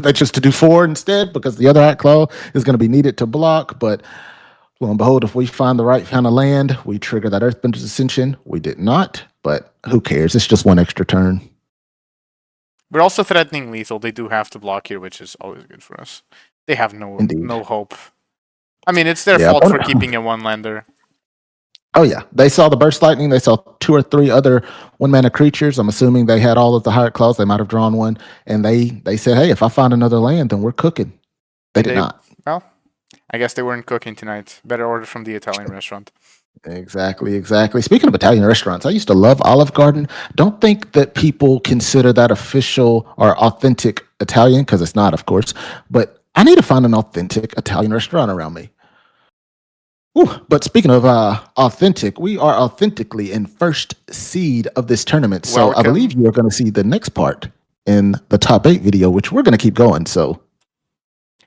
They chose to do 4 instead because the other Hat Claw is going to be needed to block. But lo and behold, if we find the right kind of land, we trigger that Earthbender's Ascension. We did not, but who cares? It's just 1 extra turn. We're also threatening lethal. They do have to block here, which is always good for us. They have no hope. I mean, it's their fault for keeping a 1-lander. Oh yeah, they saw the Burst Lightning. They saw 2 or 3 other 1-mana creatures. I'm assuming they had all of the hired claws. They might have drawn one, and they said, "Hey, if I find another land, then we're cooking." They did not. Well, I guess they weren't cooking tonight. Better order from the Italian restaurant. Exactly. Speaking of Italian restaurants, I used to love Olive Garden. Don't think that people consider that official or authentic Italian, because it's not, of course. But I need to find an authentic Italian restaurant around me. Ooh, but speaking of authentic, we are authentically in first seed of this tournament. So I believe you are going to see the next part in the top 8 video, which we're going to keep going. So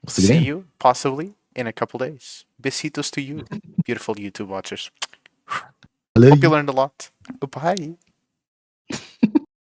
we'll see you possibly in a couple days. Besitos to you, beautiful YouTube watchers. Hope you learned a lot. Goodbye.